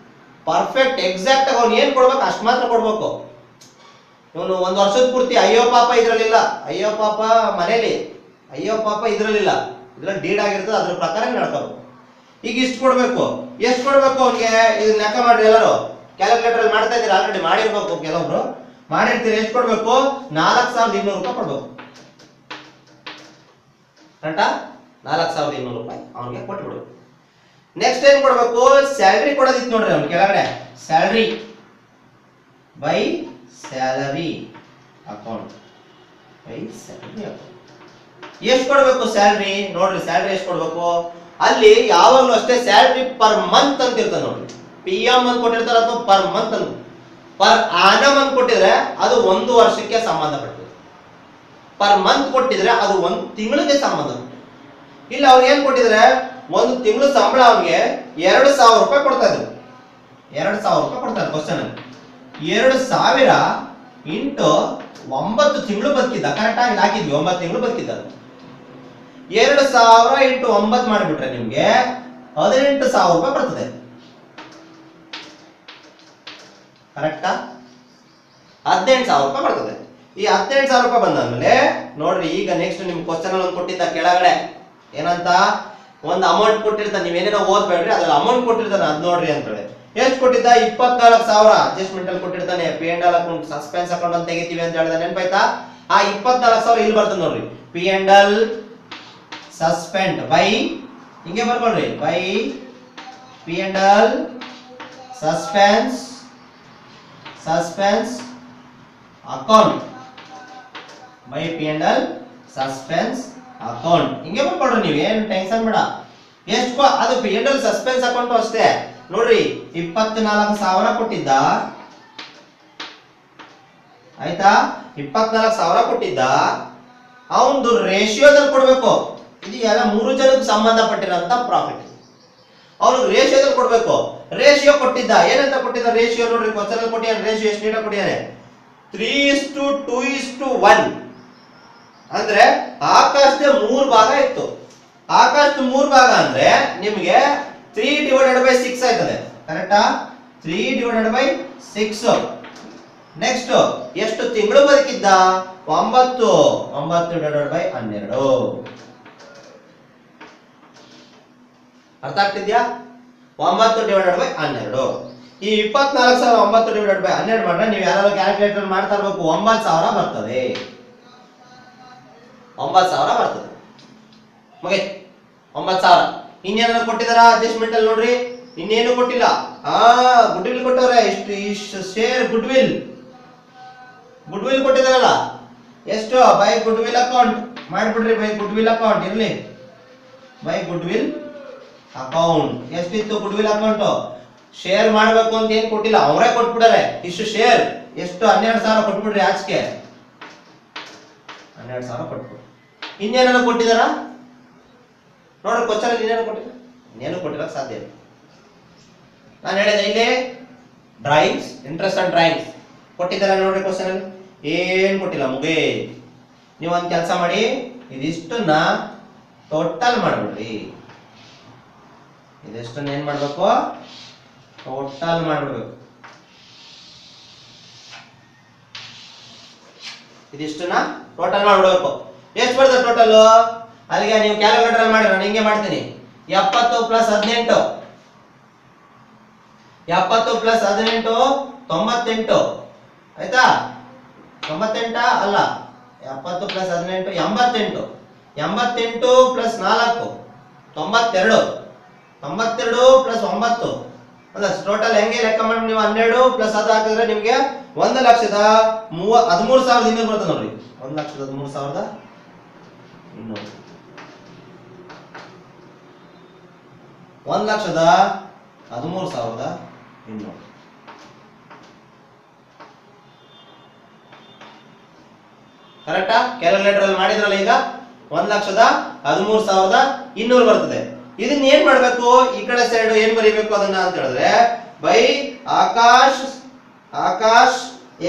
ಪರ್ಫೆಕ್ಟ್ ಎಕ್ಸಾಕ್ಟ್ ಆಗಿ ಅವ್ನು ಏನ್ ಕೊಡ್ಬೇಕು ಅಷ್ಟು ಮಾತ್ರ ಕೊಡ್ಬೇಕು. ಇವನು 1 ವರ್ಷದ ಪೂರ್ತಿ ಅಯ್ಯೋ ಪಾಪ ಇದ್ರಲ್ಲಿಲ್ಲ, ಅಯ್ಯೋ ಪಾಪ ಮನೇಲಿ, ಅಯ್ಯೋ ಪಾಪ ಇದ್ರಲ್ಲಿಲ್ಲ, ಇದ್ರಲ್ಲಿ ಡೀಡ್ ಆಗಿರ್ತದೆ, ಅದ್ರ ಪ್ರಕಾರ ನಡ್ಕೋಬೇಕು. ಈಗ ಇಷ್ಟು ಕೊಡ್ಬೇಕು. ಎಷ್ಟು ಕೊಡ್ಬೇಕು ಅವ್ನಿಗೆ? ಇದು ಲೆಕ್ಕ ಮಾಡ್ರಿ ಎಲ್ಲರೂ. ಕ್ಯಾಲ್ಕುಲೇಟರ್ ಅಲ್ಲಿ ಮಾಡ್ತಾ ಇದ್ದೀರಾ, ಆಲ್ರೆಡಿ ಮಾಡಿರ್ಬೇಕು, ಕೆಲವೊಬ್ರು ಮಾಡಿರ್ತೀರಿ. ಎಷ್ಟು ಕೊಡ್ಬೇಕು? 4,200 ರೂಪಾಯಿ ಕೊಡ್ಬೇಕು. ಕರೆಕ್ಟಾ? 4,200 ರೂಪಾಯಿ ಅವನಿಗೆ ಕೊಟ್ಬಿಡ್ಬೇಕು. ನೆಕ್ಸ್ಟ್ ಏನ್ ಕೊಡ್ಬೇಕು? ಸ್ಯಾಲ್ರಿ ಕೊಡೋದಿತ್ತು ನೋಡ್ರಿ ಅವ್ನು ಕೆಳಗಡೆ. Salary by salary account, by salary account. ಎಷ್ಟು ಕೊಡ್ಬೇಕು ಸ್ಯಾಲ್ರಿ ನೋಡ್ರಿ? ಸ್ಯಾಲ್ರಿ ಎಷ್ಟು ಕೊಡ್ಬೇಕು? ಅಲ್ಲಿ ಯಾವಾಗಲೂ ಅಷ್ಟೇ ಸ್ಯಾಲರಿ ಪರ್ ಮಂತ್ ಅಂತ ಇರ್ತದೆ ನೋಡಿ. PM ಅಂತ ಕೊಟ್ಟಿರ್ತಾರೆ ಅಥವಾ ಪರ್ ಮಂತ್ ಅಂತ. ಪರ್ ಆನಮ್ ಅಂತ ಕೊಟ್ಟಿದ್ರೆ ಅದು 1 ವರ್ಷಕ್ಕೆ ಸಂಬಂಧಪಟ್ಟಿದೆ. ಪರ್ ಮಂತ್ ಕೊಟ್ಟಿದ್ರೆ ಅದು 1 ತಿಂಗಳಿಗೆ ಸಂಬಂಧಪಟ್ಟಿದೆ. ಇಲ್ಲಿ ಅವ್ರಿಗೆ ಏನ್ ಕೊಟ್ಟಿದ್ರೆ 1 ತಿಂಗಳು ಸಂಬಳ ಅವ್ರಿಗೆ 2,000 ರೂಪಾಯಿ ಕೊಡ್ತಾ ಇದ್ರು. 2,000 ರೂಪಾಯಿ ಕೊಡ್ತಾರೆ ಕ್ವಶನ್ ಅಲ್ಲಿ. 2,000 ಇಂಟು 9 ತಿಂಗಳು ಬದುಕಿದ್ದ. ಕರೆಕ್ಟ್ ಆಗಿ ಹಾಕಿದ್ವಿ 9 ತಿಂಗಳು ಬದುಕಿದ್ದ. 2,000 ಇಂಟು 9 ಮಾಡಿಬಿಟ್ರೆ ನಿಮ್ಗೆ 18,000 ರೂಪಾಯಿ ಬರ್ತದೆ. ಕರೆಕ್ಟಾ? 18,000 ರೂಪಾಯಿ ಬರ್ತದೆ. ಈ 18,000 ರೂಪಾಯಿ ಬಂದಾದ್ಮೇಲೆ ನೋಡ್ರಿ, ಈಗ ನೆಕ್ಸ್ಟ್ ನಿಮ್ ಕ್ವಶನ್ ಅಲ್ಲಿ ಒಂದು ಕೊಟ್ಟಿದ್ದ ಕೆಳಗಡೆ ಏನಂತ ಒಂದು ಅಮೌಂಟ್ ಕೊಟ್ಟಿರ್ತಾನೆ. ನೀವೇನೇನೋ ಓದ್ಬೇಡ್ರಿ, ಅದ್ರಲ್ಲಿ ಅಮೌಂಟ್ ಕೊಟ್ಟಿರ್ತಾನೆ, ಅದ್ ನೋಡ್ರಿ ಅಂತ ಹೇಳಿ. ಎಷ್ಟು ಕೊಟ್ಟಿದ್ದ? 24,000 ಅಡ್ಜಸ್ಟ್ಮೆಂಟ್ ಅಲ್ಲಿ ಕೊಟ್ಟಿರ್ತಾನೆ. P&L ಅಕೌಂಟ್, ಸಸ್ಪೆನ್ಸ್ ಅಕೌಂಟ್ ಅಂತ ತೆಗಿತೀವಿ ಅಂತ ಹೇಳಿದ ನೆನಪಾಯ್ತಾ? ಆ 24,000 ಇಲ್ಲಿ ಬರ್ತದೆ ನೋಡ್ರಿ. P&L ಸಸ್ಪೆಂಡ್ ಬೈ, ಹಿಂಗೆ ಬರ್ಕೊಳ್ರಿ, by P&L suspense account, by P&L suspense account. ಹಿಂಗೆ ಬರ್ಕೊಳ್ರಿ, ನೀವೇನು ಟೆನ್ಷನ್ ಬೇಡ. ಎಷ್ಟು ಅದು P&L ಸಸ್ಪೆನ್ಸ್ ಅಕೌಂಟ್ ಅಷ್ಟೇ ನೋಡ್ರಿ. 24,000 ಕೊಟ್ಟಿದ್ದ, ಆಯ್ತಾ? 24,000 ಕೊಟ್ಟಿದ್ದ. ಅವನದು ರೇಷಿಯೋದಲ್ಲಿ ಕೊಡ್ಬೇಕು. ಇದು ಎಲ್ಲ 3 ಜನಕ್ಕೆ ಸಂಬಂಧಪಟ್ಟಿರೋಂತ ಪ್ರಾಫಿಟ್. ಅವ್ನಿಗೆ ರೇಷಿಯೋದಲ್ಲಿ ಕೊಡ್ಬೇಕು. ರೇಷಿಯೋ ಕೊಟ್ಟಿದ್ದ, ಏನಂತ ಕೊಟ್ಟಿದ್ದ ರೇಷಿಯೋ ನೋಡ್ರಿ. ಕ್ವಶನ್ ಅಲ್ಲಿ ಕೊಟ್ಟಿದ್ದಾನೆ ರೇಷಿಯೋ ಎಷ್ಟು ನೀಟಾಗಿ ಕೊಟ್ಟಿದ್ದಾನೆ. 3:2:1 ಅಂದ್ರೆ ಆಕಾಶದ 3 ಭಾಗ ಇತ್ತು. ಆಕಾಶದ 3 ಭಾಗ ಅಂದ್ರೆ ನಿಮ್ಗೆ 3/6 ಆಯ್ತದೆ. ಕರೆಕ್ಟಾ? 3/6. ನೆಕ್ಸ್ಟ್ ಎಷ್ಟು ತಿಂಗಳು ಬದುಕಿದ್ದ? 9. 9/12. ಅರ್ಥ ಆಗ್ತಿದ್ಯಾ? 9/12. ಈ 24,000 9/12 ಮಾಡ್ರೆ ನೀವು ಯಾರು ಕ್ಯಾಲ್ಕುಲೇಟರ್ ಮಾಡ್ತಾ ಇರ್ಬೇಕು. 9,000 ಬರ್ತದೆ. 9,000 ಬರ್ತದೆ. ಮುಗಿತ್ 9,000. ಇನ್ನೇನ ಕೊಟ್ಟಿದಾರ ಅಡ್ಜಸ್ಟ್ಮೆಂಟ್ ಅಲ್ಲಿ ನೋಡ್ರಿ. ಇನ್ನೇನು ಕೊಟ್ಟಿಲ್ಲ. ಗುಡ್ ವಿಲ್ ಕೊಟ್ಟವ್ರೆ. ಇಷ್ಟು ಶೇರ್ ಗುಡ್ ವಿಲ್ ಕೊಟ್ಟಿದಾರಲ್ಲ. ಎಷ್ಟು? ಬೈ ಗುಡ್ ವಿಲ್ ಅಕೌಂಟ್ ಮಾಡ್ಬಿಡ್ರಿ. ಬೈ ಗುಡ್ ವಿಲ್ ಅಕೌಂಟ್ ಇರ್ಲಿ. ಬೈ ಗುಡ್ ವಿಲ್ ಅಕೌಂಟ್ ಎಷ್ಟಿತ್ತು? ಗುಡ್ ವಿಲ್ ಅಕೌಂಟ್ ಶೇರ್ ಮಾಡ್ಬೇಕು ಅಂತ ಏನ್ ಕೊಟ್ಟಿಲ್ಲ, ಅವರೇ ಕೊಟ್ಬಿಡಾರೆ. ಇಷ್ಟು ಶೇರ್ ಎಷ್ಟು? 12,000 ಕೊಟ್ಬಿಡ್ರಿ. ಆಚೆಗೆ 12,000 ಕೊಟ್ಬಿಡ್ರಿ. ಇನ್ನೇನ ಕೊಟ್ಟಿದಾರ ನೋಡ್ರಿ. ಕ್ವಶನ್ ಅಲ್ಲಿ ಇನ್ನೇನು ಕೊಟ್ಟಿಲ್ಲ? ಇನ್ನೇನು ಕೊಟ್ಟಿರಕ್ ಸಾಧ್ಯ ಇಲ್ಲ. ನಾನು ಹೇಳಿದೆ ಇಲ್ಲಿ ಡ್ರಾಯಿಂಗ್ಸ್, ಇಂಟ್ರೆಸ್ಟ್ ಅಂಡ್ ಡ್ರಾಯಿಂಗ್ಸ್ ಕೊಟ್ಟಿದ್ದಾರೆ ನೋಡ್ರಿ. ಕ್ವಶನ್ ಅಲ್ಲಿ ಏನ್ ಕೊಟ್ಟಿಲ್ಲ. ಮುಗೇ ನೀವು ಒಂದ್ ಕೆಲಸ ಮಾಡಿ, ಇದಿಷ್ಟನ್ನ ಟೋಟಲ್ ಮಾಡ್ಬಿಡ್ರಿ. ಇದಿಷ್ಟನ್ನ ಏನ್ ಮಾಡ್ಬೇಕು? ಟೋಟಲ್ ಮಾಡ್ಬಿಡ್ಬೇಕು. ಇದಿಷ್ಟನ್ನ ಟೋಟಲ್ ಮಾಡ್ಬಿಡ್ಬೇಕು. ಎಷ್ಟು ಬರ್ತದೆ ಟೋಟಲ್? ಅಲ್ಲಿಗೆ ನೀವು ಕ್ಯಾಲ್ಕುಲೇಟರ್ ಅಲ್ಲಿ ಮಾಡಿ, ನಾನು ಹಿಂಗೆ ಮಾಡ್ತೀನಿ. 70 + 18. 70 + 18 98. ಆಯ್ತಾ? 98 ಅಲ್ಲ, 70 + 18 88. 88 + 4 92. 92 + 9 ಅಲ್ಲ, ಟೋಟಲ್ ಹೆಂಗೆ ಲೆಕ್ಕ ಮಾಡಿ ನೀವು 12 ಪ್ಲಸ್ ಅದು ಹಾಕಿದ್ರೆ ನಿಮ್ಗೆ 1,13,200 ಇನ್ನೂರು ಬರ್ತದೆ ನೋಡ್ರಿ. 1,13,200. 1,13,200. ಕರೆಕ್ಟಾ? ಕ್ಯಾಲ್ಕುಲೇಟರ್ ಅಲ್ಲಿ ಮಾಡಿದ್ರಲ್ಲ, ಈಗ 1,13,200 ಬರ್ತದೆ. ಇದನ್ನ ಏನ್ ಮಾಡ್ಬೇಕು? ಈ ಕಡೆ ಸೈಡ್ ಏನ್ ಬರೀಬೇಕು ಅದನ್ನ ಅಂತ ಹೇಳಿದ್ರೆ, ಬೈ ಆಕಾಶ್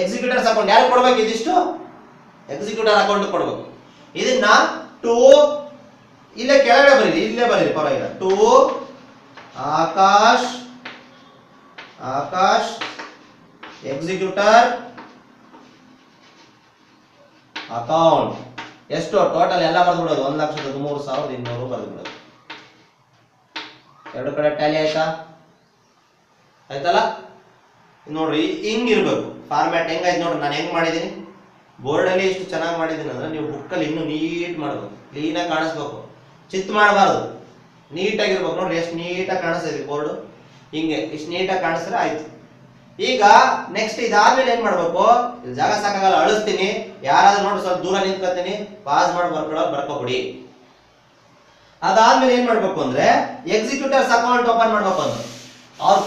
ಎಕ್ಸಿಕ್ಯೂಟರ್ಸ್ ಅಕೌಂಟ್. ಯಾರು ಕೊಡ್ಬೇಕು? ಇದಿಷ್ಟು ಎಕ್ಸಿಕ್ಯೂಟರ್ ಅಕೌಂಟ್ ಕೊಡ್ಬೇಕು. ಇದನ್ನ ಟು ಇಲ್ಲೇ ಕೆಳಗಡೆ ಬರೀರಿ, ಇಲ್ಲೇ ಬರೀರಿ, ಪರವಾಗಿಲ್ಲ. To Akash executor account. ಎಷ್ಟು ಟೋಟಲ್ ಎಲ್ಲ ಬರೆದು ಬಿಡೋದು? 1,13,200 ಬರೆದು ಬಿಡೋದು. ಎರಡು ಕಡೆ ಟ್ಯಾಲಿ ಆಯ್ತಾ? ಆಯ್ತಲ್ಲ? ನೋಡ್ರಿ, ಹಿಂಗಿರ್ಬೇಕು ಫಾರ್ಮ್ಯಾಟ್. ಹೆಂಗಾಯ್ತು ನೋಡ್ರಿ, ನಾನು ಹೆಂಗ್ ಮಾಡಿದೀನಿ. ಬೋರ್ಡ್ ಅಲ್ಲಿ ಇಷ್ಟು ಚೆನ್ನಾಗಿ ಮಾಡಿದೀನಿ ಅಂದ್ರೆ ನೀವು ಬುಕ್ ಅಲ್ಲಿ ಇನ್ನೂ ನೀಟ್ ಮಾಡಬೇಕು, ಕ್ಲೀನಾಗಿ ಕಾಣಿಸ್ಬೇಕು, ಚಿತ್ ಮಾಡಬಾರ್ದು, ನೀಟಾಗಿರ್ಬೇಕು. ನೋಡ್ರಿ ಎಷ್ಟು ನೀಟಾಗಿ ಕಾಣಿಸ್ತದೆ ಬೋರ್ಡ್. ಹಿಂಗೆ ಇಷ್ಟು ನೀಟಾಗಿ ಕಾಣಿಸಿದ್ರೆ ಆಯ್ತು. ಈಗ ನೆಕ್ಸ್ಟ್ ಇದಾದ್ಮೇಲೆ ಏನ್ ಮಾಡ್ಬೇಕು? ಇಲ್ಲಿ ಜಾಗ ಸಾಕಾಗಲ್ಲ, ಅಳಿಸ್ತೀನಿ. ಯಾರಾದ್ರೂ ನೋಡಿ ಸ್ವಲ್ಪ ದೂರ ನಿಂತ್ಕೊತೀನಿ, ಪಾಸ್ ಮಾಡಿ ಬರ್ಕೊಬಿಡಿ. ಅದಾದ್ಮೇಲೆ ಏನ್ ಮಾಡ್ಬೇಕು ಅಂದ್ರೆ ಎಕ್ಸಿಕ್ಯೂಟರ್ಸ್ ಅಕೌಂಟ್ ಓಪನ್ ಮಾಡ್ಬೇಕು ಅಂತ. ಅವ್ರು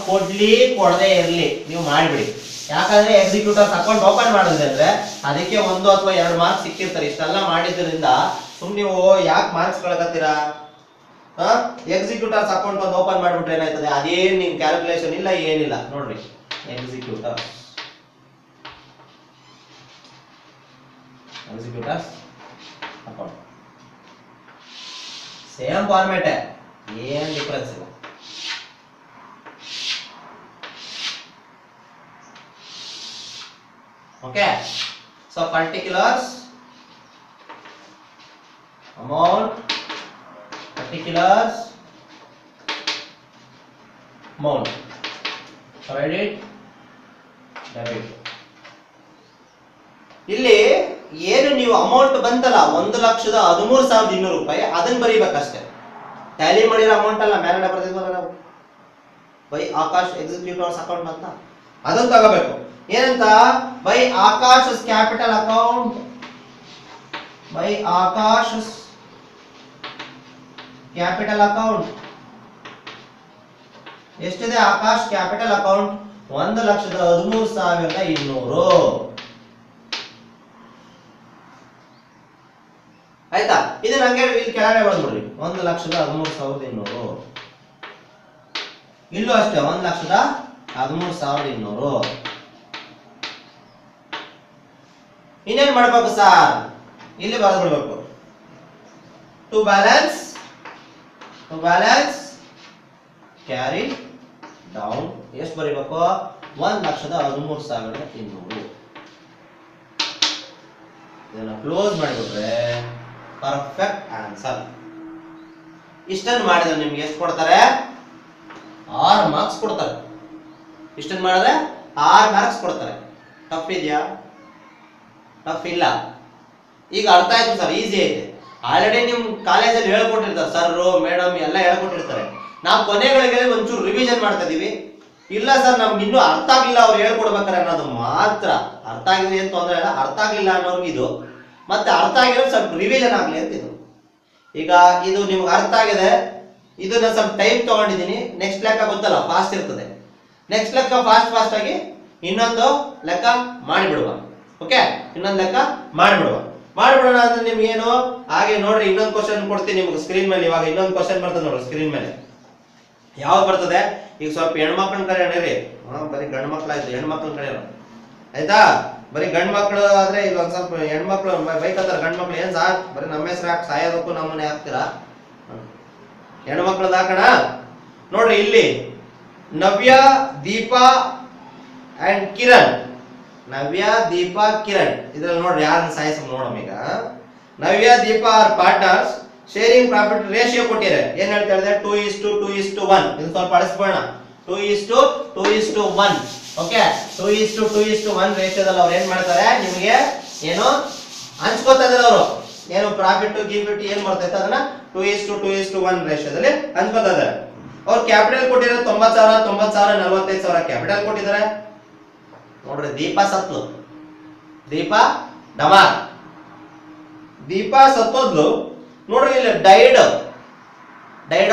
ಕೊಡದೇ ಇರ್ಲಿ, ನೀವು ಮಾಡ್ಬಿಡಿ. ಯಾಕಂದ್ರೆ ಎಕ್ಸಿಕ್ಯೂಟರ್ಸ್ ಅಕೌಂಟ್ ಓಪನ್ ಮಾಡಿದ್ರೆ ಅಂದ್ರೆ ಅದಕ್ಕೆ 1 ಅಥವಾ 2 ಮಾರ್ಕ್ಸ್ ಸಿಕ್ಕಿರ್ತಾರೆ. ಇಷ್ಟೆಲ್ಲ ಮಾಡಿದ್ರಿಂದ ಸುಮ್ಮನೆ ನೀವು ಯಾಕೆ ಮಾರ್ಕ್ಸ್ ಕಳ್ಕತ್ತೀರಾ? ಎಕ್ಸಿಕ್ಯೂಟರ್ಸ್ ಅಕೌಂಟ್ ಒಂದು ಓಪನ್ ಮಾಡ್ಬಿಟ್ರೆ ಏನಾಯ್ತದೆ, ಅದೇನ್ ನಿಮ್ ಕ್ಯಾಲ್ಕುಲೇಷನ್ ಇಲ್ಲ, ಏನಿಲ್ಲ. ನೋಡ್ರಿ, ಎಕ್ಸಿಕ್ಯೂಟರ್ಸ್ ಅಕೌಂಟ್ ಸೇಮ್ ಫಾರ್ಮೇಟ್, ಏನ್ ಡಿಫರೆನ್ಸ್ ಇಲ್ಲ. Okay, so particulars, amount, particulars, amount, credit, debit. ಇಲ್ಲಿ ಏನು ನೀವು ಅಮೌಂಟ್ ಬಂತಲ್ಲ 1,13,200 ರೂಪಾಯಿ, ಅದನ್ನ ಬರೀಬೇಕಷ್ಟೇ. ಟ್ಯಾಲಿ ಮಾಡಿರೋ ಅಮೌಂಟ್ ಅಲ್ಲ, ಮೇಲೆ ಬರ್ದಿದ್ವಲ್ಲ ನಾವು, ಬೈ ಆಕಾಶ್ ಎಕ್ಸಿಕ್ಯೂಟರ್ಸ್ ಅಕೌಂಟ್ ಅಂತ, ಅದನ್ನ ತಗೋಬೇಕು. ಏನಂತ? By Akash capital account, by Akash capital account ಎಷ್ಟಿದೆ? Akash capital account 1,13,200. ಆಯ್ತಾ? ಇದು ನಂಗೆ ಇಲ್ಲಿ ಕೆಳಗಡೆ ಬಂದ್ಬಿಡ್ರಿ, 1,13,200. ಇಲ್ಲೂ ಅಷ್ಟೇ 1,13,200. ಇನ್ನೇನ್ ಮಾಡ್ಬೇಕು ಸರ್? ಇಲ್ಲಿ ಬರೆದ್ಬಿಡ್ಬೇಕು, ಟು ಬ್ಯಾಲೆನ್ಸ್ ಕ್ಯಾರಿ ಡೌನ್. ಎಷ್ಟು ಬರೀಬೇಕು? 1,13,200. ಇದನ್ನ ಕ್ಲೋಸ್ ಮಾಡಿಬಿಟ್ರೆ ಪರ್ಫೆಕ್ಟ್ ಆನ್ಸರ್. ಇಷ್ಟನ್ನು ಮಾಡಿದ್ರೆ ನಿಮ್ಗೆ ಎಷ್ಟು ಕೊಡ್ತಾರೆ? 6 ಮಾರ್ಕ್ಸ್ ಕೊಡ್ತಾರೆ. ಇಷ್ಟನ್ನು ಮಾಡಿದ್ರೆ 6 ಮಾರ್ಕ್ಸ್ ಕೊಡ್ತಾರೆ. ತಪ್ಪಿದ್ಯಾ? ಟಫ್ ಇಲ್ಲ. ಈಗ ಅರ್ಥ ಆಯ್ತು ಸರ್, ಈಸಿ ಐತೆ. ಆಲ್ರೆಡಿ ನಿಮ್ ಕಾಲೇಜಲ್ಲಿ ಹೇಳ್ಕೊಟ್ಟಿರ್ತಾರೆ, ಸರ್ ಮೇಡಮ್ ಎಲ್ಲ ಹೇಳ್ಕೊಟ್ಟಿರ್ತಾರೆ. ನಾವು ಕೊನೆಗಳಿಗೆ ಒಂಚೂರು ರಿವಿಷನ್ ಮಾಡ್ತಾ ಇದೀವಿ. ಇಲ್ಲ ಸರ್ ನಮ್ಗೆ ಇನ್ನೂ ಅರ್ಥ ಆಗಿಲ್ಲ ಅವ್ರು ಹೇಳ್ಕೊಡ್ಬೇಕಾರೆ ಅನ್ನೋದು ಮಾತ್ರ. ಅರ್ಥ ಆಗಿದ್ರೆ ಏನು ತೊಂದರೆ ಇಲ್ಲ, ಅರ್ಥ ಆಗಿಲ್ಲ ಅನ್ನೋರ್ಗೆ ಇದು, ಮತ್ತೆ ಅರ್ಥ ಆಗಿರೋ ಸ್ವಲ್ಪ ರಿವಿಷನ್ ಆಗ್ಲಿ ಅಂತ ಇದು. ಈಗ ಇದು ನಿಮ್ಗೆ ಅರ್ಥ ಆಗಿದೆ, ಇದನ್ನ ಸ್ವಲ್ಪ ಟೈಮ್ ತಗೊಂಡಿದ್ದೀನಿ. ನೆಕ್ಸ್ಟ್ ಲೆಕ್ಕ ಗೊತ್ತಲ್ಲ, ಫಾಸ್ಟ್ ಇರ್ತದೆ. ನೆಕ್ಸ್ಟ್ ಲೆಕ್ಕ ಫಾಸ್ಟ್ ಆಗಿ ಇನ್ನೊಂದು ಲೆಕ್ಕ ಮಾಡಿಬಿಡುವ. ಓಕೆ, ಇನ್ನೊಂದು ಲೆಕ್ಕ ಮಾಡ್ಬಿಡೋಣ ಅಂದ್ರೆ ನಿಮ್ಗೆ ಏನು ಹಾಗೆ ನೋಡ್ರಿ, ಇನ್ನೊಂದು ಕ್ವಶನ್ ಕೊಡ್ತೀನಿ ನಿಮ್ಗೆ ಸ್ಕ್ರೀನ್ ಮೇಲೆ. ಇವಾಗ ಇನ್ನೊಂದು ಕ್ವಶನ್ ಬರ್ತದೆ ನೋಡ್ರಿ ಸ್ಕ್ರೀನ್ ಮೇಲೆ. ಯಾವ್ದು ಬರ್ತದೆ? ಈಗ ಸ್ವಲ್ಪ ಹೆಣ್ಮಕ್ಳನ್ನ ಕರೆಯೋಣ. ಬರೀ ಗಂಡು ಮಕ್ಳಾಯ್ತು, ಹೆಣ್ಮಕ್ಳನ್ನ ಕರೆಯೋಣ ಆಯ್ತಾ? ಬರೀ ಗಂಡು ಮಕ್ಳು ಆದ್ರೆ ಈಗ ಒಂದ್ ಸ್ವಲ್ಪ ಹೆಣ್ಮಕ್ಳು ಬೈಕಂತಾರೆ. ಗಂಡು ಮಕ್ಳು ಏನ್ ಸಾರ್ ಬರೀ ನಮ್ಮ ಹೆಸರು ಹಾಕಿ ಸಾಯೋದಕ್ಕೂ ನಮ್ಮನೆ ಹಾಕ್ತೀರಾ? ಹೆಣ್ಮಕ್ಳದ್ದು ಹಾಕೋಣ. ನೋಡ್ರಿ ಇಲ್ಲಿ ನವ್ಯ, ದೀಪಾ ಅಂಡ್ ಕಿರಣ್. ನವ್ಯ, ದೀಪಾ, ಕಿರಣ್ ಇದ್ರಲ್ಲಿ ನೋಡ್ರಿ ಯಾರನ್ನ ಸಾಯಿಸ ನೋಡಮ್. ಈಗ Navya, Deepa are partners, sharing profit ratio ಕೊಟ್ಟಿದ್ದಾರೆ. ಏನ್ ಹೇಳ್ತಾ ಇದ್ದಾರೆ? 2:2:1. ಇದು ಸ್ವಲ್ಪ ಅಳಿಸ್ಬೋಣ. 2:2:1. ಓಕೆ, 2:2:1 ರೇಷಿಯೋದಲ್ಲಿ ಅವ್ರು ಏನ್ ಮಾಡ್ತಾರೆ? ನಿಮಗೆ ಏನು ಹಂಚ್ಕೋತಾ ಇದ್ದಾರೆ ಅವರು. ಏನು ಪ್ರಾಫಿಟ್ ಗಿಫಿಟ್ ಏನ್ ಬರ್ತೈತೆ ಅದನ್ನ 2:2:1 ರೇಷಿಯೋದಲ್ಲಿ ಹಂಚ್ಕೋತಾ ಇದ್ದಾರೆ. ಅವ್ರು ಕ್ಯಾಪಿಟಲ್ ಕೊಟ್ಟಿದ್ದಾರೆ 90,000, 90,000, 45,000 ಕ್ಯಾಪಿಟಲ್ ಕೊಟ್ಟಿದ್ದಾರೆ. ನೋಡ್ರಿ, ದೀಪಾ ಸತ್ಲು, ದೀಪಾ ಡಮಾರ್, ದೀಪಾ ಸತ್ತೋದ್ಲು. ನೋಡ್ರಿ ಇಲ್ಲಿ ಡೈಡ್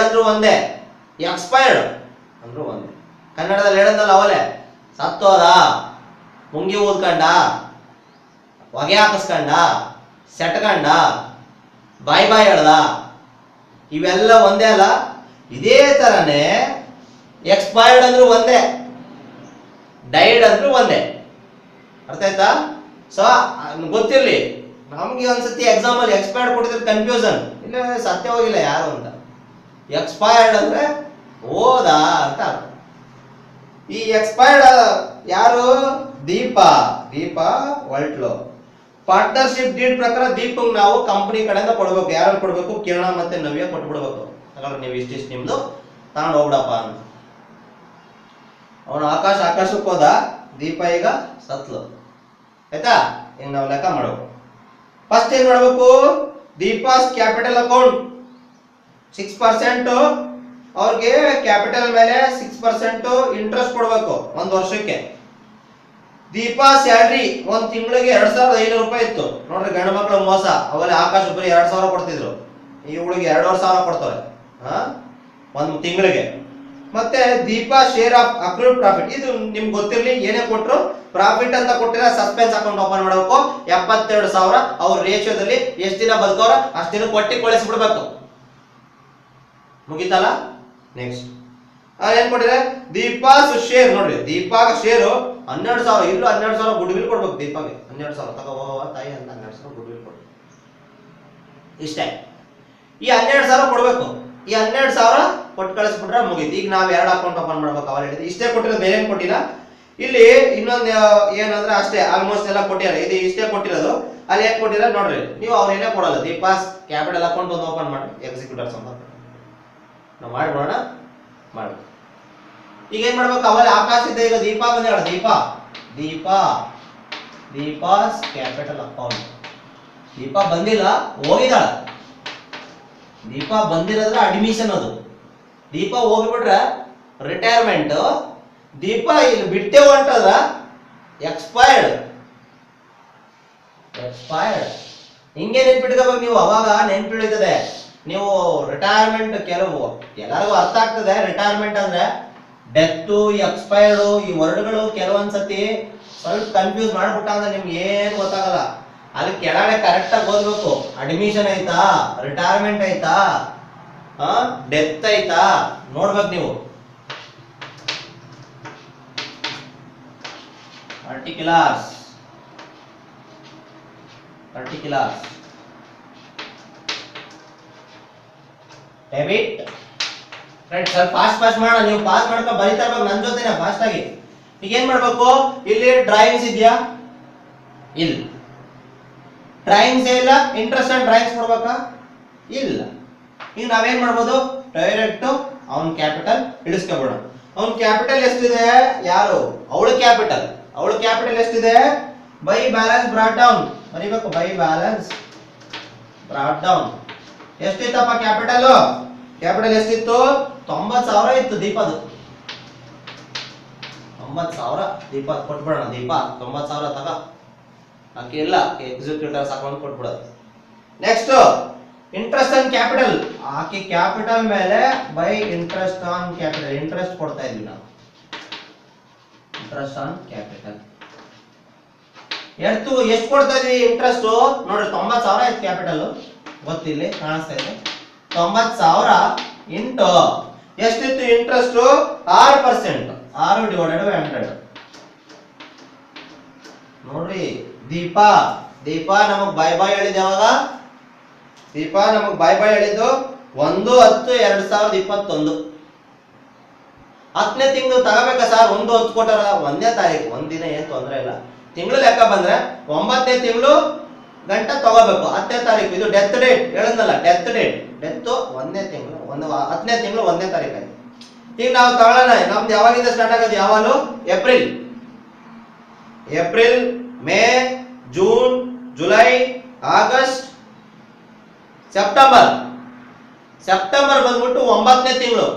ಅಂದ್ರೂ ಒಂದೇ, ಎಕ್ಸ್ಪೈರ್ಡ್ ಅಂದ್ರೂ ಒಂದೇ. ಕನ್ನಡದಲ್ಲಿ ಹೇಳಂದಲ್ಲ ಅವಲೇ, ಸತ್ತೋದ, ಮುಂಗಿ ಊದ್ಕಂಡ, ಹೊಗೆ ಹಾಕಿಸ್ಕಂಡ, ಸೆಟ್ಕಂಡ, ಬಾಯ್ ಹೇಳ್ದ, ಇವೆಲ್ಲ ಒಂದೇ ಅಲ್ಲ. ಇದೇ ತರನೇ ಎಕ್ಸ್ಪೈರ್ಡ್ ಅಂದ್ರೂ ಒಂದೇ, ಡೈಡ್ ಅಂದ್ರೂ ಒಂದೇ. ಅರ್ಥ ಆಯ್ತಾ? ಸೊ ಗೊತ್ತಿರ್ಲಿ, ನಮ್ಗೆ ಒಂದ್ಸತಿ ಎಕ್ಸಾಮ್ ಅಲ್ಲಿ ಎಕ್ಸ್ಪೈರ್ಡ್ ಕೊಟ್ಟಿದ್ರೆ ಕನ್ಫ್ಯೂಷನ್, ಇಲ್ಲ ಸತ್ಯ ಹೋಗಿಲ್ಲ ಯಾರು ಅಂತ. ಎಕ್ಸ್ಪೈರ್ಡ್ ಅಂದ್ರೆ ಹೋದ ಅಂತ. ಈ ಎಕ್ಸ್ಪೈರ್ಡ್ ಯಾರು? ದೀಪಾ ಹೊರಟ್ಲು. ಪಾರ್ಟ್ನರ್ಶಿಪ್ ಡೀಡ್ ಪ್ರಕಾರ ದೀಪಂಗ್ ನಾವು ಕಂಪನಿ ಕಡೆಯಿಂದ ಕೊಡ್ಬೇಕು. ಯಾರು ಕೊಡ್ಬೇಕು? ಕಿರಣ ಮತ್ತೆ ನವ್ಯ ಕೊಟ್ಬಿಡ್ಬೇಕು. ಹಾಗಾದ್ರೆ ನೀವು ಇಷ್ಟಿಷ್ಟು ನಿಮ್ದು ತಗೊಂಡು ಹೋಗ್ಬಿಡಪ್ಪ ಅಂತ. ಅವನು ಆಕಾಶಕ್ಕೆ ಹೋದ, ದೀಪ ಈಗ ಸತ್ಲು. ಆಯ್ತಾ? ಈಗ ನಾವು ಲೆಕ್ಕ ಮಾಡಬೇಕು. ಫಸ್ಟ್ ಏನ್ ಮಾಡಬೇಕು? ದೀಪಾಸ್ ಕ್ಯಾಪಿಟಲ್ ಅಕೌಂಟ್ 6%, ಅವ್ರಿಗೆ ಕ್ಯಾಪಿಟಲ್ ಮೇಲೆ 6% ಇಂಟ್ರೆಸ್ಟ್ ಕೊಡ್ಬೇಕು 1 ವರ್ಷಕ್ಕೆ. ದೀಪಾ ಸ್ಯಾಲ್ರಿ 1 ತಿಂಗಳಿಗೆ 2,500 ರೂಪಾಯಿ ಇತ್ತು. ನೋಡ್ರಿ, ಗಂಡು ಮಕ್ಕಳು ಮೋಸ. ಅವೆಲ್ಲ ಆಕಾಶ ಬರೀ 2,000 ಕೊಡ್ತಿದ್ರು. ಇವಳಿಗೆ 2,500 ಕೊಡ್ತಾರೆ ಒಂದು ತಿಂಗಳಿಗೆ. ಮತ್ತೆ Deepa share of accrued profit, ಇದು ನಿಮ್ಗೆ ಗೊತ್ತಿರಲಿ, ಏನೇ ಕೊಟ್ಟರು ಪ್ರಾಫಿಟ್ ಅಂತ ಕೊಟ್ಟಿರ ಸಸ್ಪೆನ್ಸ್ ಅಕೌಂಟ್ ಓಪನ್ ಮಾಡಬೇಕು. 72,000 ಅವ್ರ ರೇಷಿಯೋದಲ್ಲಿ ಎಷ್ಟು ದಿನ ಬದುಕೋರ ಅಷ್ಟು ದಿನ ಕೊಟ್ಟಿ ಕಳಿಸ್ಬಿಡ್ಬೇಕು. ಮುಗಿತಲ್ಲ. ನೆಕ್ಸ್ಟ್ ಏನ್ ಕೊಟ್ಟಿದೆ, ದೀಪಾಸ್ ಶೇರ್. ನೋಡ್ರಿ, ದೀಪಾಗ ಶೇರು 12,000. ಇಲ್ಲೂ 12,000 ಗುಡ್ ವಿಲ್ ಕೊಡ್ಬೇಕು. ದೀಪಾಗೆ 12,000 ತಗೋ ತಾಯಿ ಅಂತ 12,000 ಗುಡ್ ವಿಲ್ ಕೊಡ್ಬೇಕು. ಇಷ್ಟೇ. ಈ 12,000 ಕೊಡ್ಬೇಕು. ಈ 12,000 ಕೊಟ್ಟು ಕಳಿಸ್ಬಿಟ್ರೆ ಮುಗೀತು. ಈಗ ನಾವ್ 2 ಅಕೌಂಟ್ ಓಪನ್ ಮಾಡ್ಬೇಕು. ಅವಾಗ ಹೇಳಿದ್ರೆ ಇಷ್ಟೇ ಕೊಟ್ಟಿರೋದು, ಬೇರೆ ಏನ್ ಕೊಟ್ಟಿಲ್ಲ. ಇಲ್ಲಿ ಇನ್ನೊಂದು ಏನಂದ್ರೆ ಅಷ್ಟೇ ಆಲ್ಮೋಸ್ಟ್ ಎಲ್ಲ ಕೊಟ್ಟಿದ್ದಾರೆ. ಇದು ಇಷ್ಟೇ ಕೊಟ್ಟಿರೋದು. ಅಲ್ಲಿ ಏನ್ ಕೊಟ್ಟಿರ ನೋಡ್ರಿ, ನೀವು ಅವ್ರು ಏನೇ ಕೊಡಲ್ಲ. ದೀಪಾಸ್ ಕ್ಯಾಪಿಟಲ್ ಅಕೌಂಟ್ ಒಂದು ಓಪನ್ ಮಾಡಿ, ಎಕ್ಸಿಕ್ಯೂಟರ್ಸ್ ಅಂತ ನಾವು ಮಾಡ್ಬೋಣ. ಮಾಡಿ ಈಗ ಏನ್ ಮಾಡ್ಬೇಕು, ಅವಲ್ಲಿ ಆಕಾಶ ಇದೆ. ಈಗ ದೀಪಾ ಬಂದೇಳ, ದೀಪಾಸ್ ಕ್ಯಾಪಿಟಲ್ ಅಕೌಂಟ್. ದೀಪಾ ಬಂದಿಲ್ಲ, ಹೋಗಿದಾಳ. ದೀಪಾ ಬಂದಿರೋದ್ರ ಅಡ್ಮಿಷನ್. ಅದು ದೀಪಾ ಹೋಗ್ಬಿಟ್ರೆ ರಿಟೈರ್ಮೆಂಟ್. ದೀಪಾ ಇಲ್ಲಿ ಬಿಟ್ಟೆ ಹೊಂಟದ ಎಕ್ಸ್ಪೈರ್ಡ್. ಹಿಂಗೆ ನೆನ್ಪಿಟ್ಕೋಬೇಕು ನೀವು. ಅವಾಗ ನೆನ್ಪಿಳಿತದೆ ನೀವು. ರಿಟೈರ್ಮೆಂಟ್ ಕೆಲವು ಎಲ್ಲರಿಗೂ ಅರ್ಥ ಆಗ್ತದೆ. ರಿಟೈರ್ಮೆಂಟ್ ಅಂದ್ರೆ ಡೆತ್, ಎಕ್ಸ್ಪೈರ್ಡ್, ಈ ವರ್ಡ್ಗಳು ಕೆಲವೊಂದ್ಸತಿ ಸ್ವಲ್ಪ ಕನ್ಫ್ಯೂಸ್ ಮಾಡ್ಬಿಟ್ಟ ಅಂದ್ರೆ ನಿಮ್ಗೆ ಏನು ಗೊತ್ತಾಗಲ್ಲ. ಅಲ್ಲಿ ಕೆಳಗಡೆ ಕರೆಕ್ಟ್ ಆಗಿ ಓದ್ಬೇಕು. ಅಡ್ಮಿಷನ್ ಐತಾ, ರಿಟೈರ್ಮೆಂಟ್ ಐತಾ, ಡೆತ್ ಐತಾ ನೋಡ್ಬೇಕು ನೀವು. Particulars debit right. ಸ್ವಲ್ಪ ಫಾಸ್ಟ್ ಮಾಡೋಣ. ನೀವು ಪಾಸ್ ಮಾಡ್ಕೊಂಡು ಬರೀತಾ ಇರ್ಬೇಕು ನನ್ನ ಜೊತೆನೆ ಫಾಸ್ಟ್ ಆಗಿ. ಈಗ ಏನ್ ಮಾಡ್ಬೇಕು, ಇಲ್ಲಿ ಡ್ರಾಯಿಂಗ್ಸ್ ಇದೆಯಾ, ಇಲ್ಲ. ಡ್ರಾಯಿಂಗ್ಸ್ ಇಲ್ಲ, ಇಂಟ್ರೆಸ್ಟ್ ಅಂಡ್ ಡ್ರಾಯಿಂಗ್ಸ್ ಕೊಡ್ಬೇಕಾ, ಇಲ್ಲ. ಈಗ ನಾವೇನ್ ಮಾಡ್ಬೋದು, ಡೈರೆಕ್ಟ್ ಅವನ್ ಕ್ಯಾಪಿಟಲ್ ಇಳಿಸ್ಕೊಬಿಡೋಣ. ಅವನ್ ಕ್ಯಾಪಿಟಲ್ ಎಷ್ಟಿದೆ, ಯಾರು ಅವಳ ಕ್ಯಾಪಿಟಲ್ ಎಷ್ಟಿದೆ, ಬೈ ಬ್ಯಾಲೆನ್ಸ್ ಬ್ರಾಟ್ ಡೌನ್ ಬರೀಬೇಕು. ಬೈ ಬ್ಯಾಲೆನ್ಸ್ ಬ್ರಾಟ್ ಡೌನ್ ಎಷ್ಟಿತ್ತಪ್ಪ ಕ್ಯಾಪಿಟಲ್ ಎಷ್ಟಿತ್ತು, 90,000 ಇತ್ತು. ದೀಪದು 90,000. ದೀಪ ಕೊಟ್ಬಿಡೋಣ. ದೀಪ 90,000 ತಗ ಆಕೆ ಇಲ್ಲ, ಎಕ್ಸಿಕ್ಯೂಟರ್ಸ್ ಅಕೌಂಟ್ ಕೊಟ್ಬಿಡೋದು. Next interest on capital. ಆಕೆ ಕ್ಯಾಪಿಟಲ್ ಮೇಲೆ by interest on capital, interest ಕೊಡ್ತಾ ಇದ್ವಿ ನಾವು. ಇಂಟ್ರೆಸ್ಟ್ ಆನ್ ಕ್ಯಾಪಿಟಲ್ ಎಷ್ಟು ಕೊಡ್ತಾ ಇದ್ವಿ ಇಂಟ್ರೆಸ್ಟ್ ನೋಡ್ರಿ. 90,000 ಇತ್ತು ಕ್ಯಾಪಿಟಲ್, ಗೊತ್ತಿಲ್ಲಿ ಕಾಣಿಸ್ತಾ ಇದೆ. 90,000 ಇಂಟು ಎಷ್ಟಿತ್ತು ಇಂಟ್ರೆಸ್ಟ್, 6%. 6/100 ನೋಡ್ರಿ. ದೀಪಾ ನಮಗ್ ಬಾಯ್ ಹೇಳಿದ್ ಯಾವಾಗ, ದೀಪಾ ನಮಗ್ ಬಾಯ್ ಹೇಳಿದ್ದು 1/10/2021. 10ನೇ ತಿಂಗಳು ತಗೋಬೇಕಾ ಸರ್, 1/10 ಕೊಟ್ಟಾರ. 1ನೇ ತಾರೀಕು, ಒಂದಿನ ಏನ್ ತೊಂದ್ರೆ ಇಲ್ಲ. ತಿಂಗಳು ಲೆಕ್ಕ ಬಂದ್ರೆ 9ನೇ ತಿಂಗಳು ಗಂಟ ತಗೋಬೇಕು. 10ನೇ ತಾರೀಕು ಇದು ಡೆತ್ ಡೇಟ್ ಹೇಳದ್ನಲ್ಲ, ಡೆತ್ 1ನೇ ತಿಂಗಳು 10ನೇ ತಿಂಗಳು 1ನೇ ತಾರೀಕು ಆಯ್ತು. ಈಗ ನಾವು ತಗೊಳ್ಳೋಣ. ನಮ್ದು ಯಾವಾಗಿಂದ ಸ್ಟಾರ್ಟ್ ಆಗೋದು, ಯಾವಾಗಲೂ April, May, June, July, August, September ಬಂದ್ಬಿಟ್ಟು 9ನೇ ತಿಂಗಳು.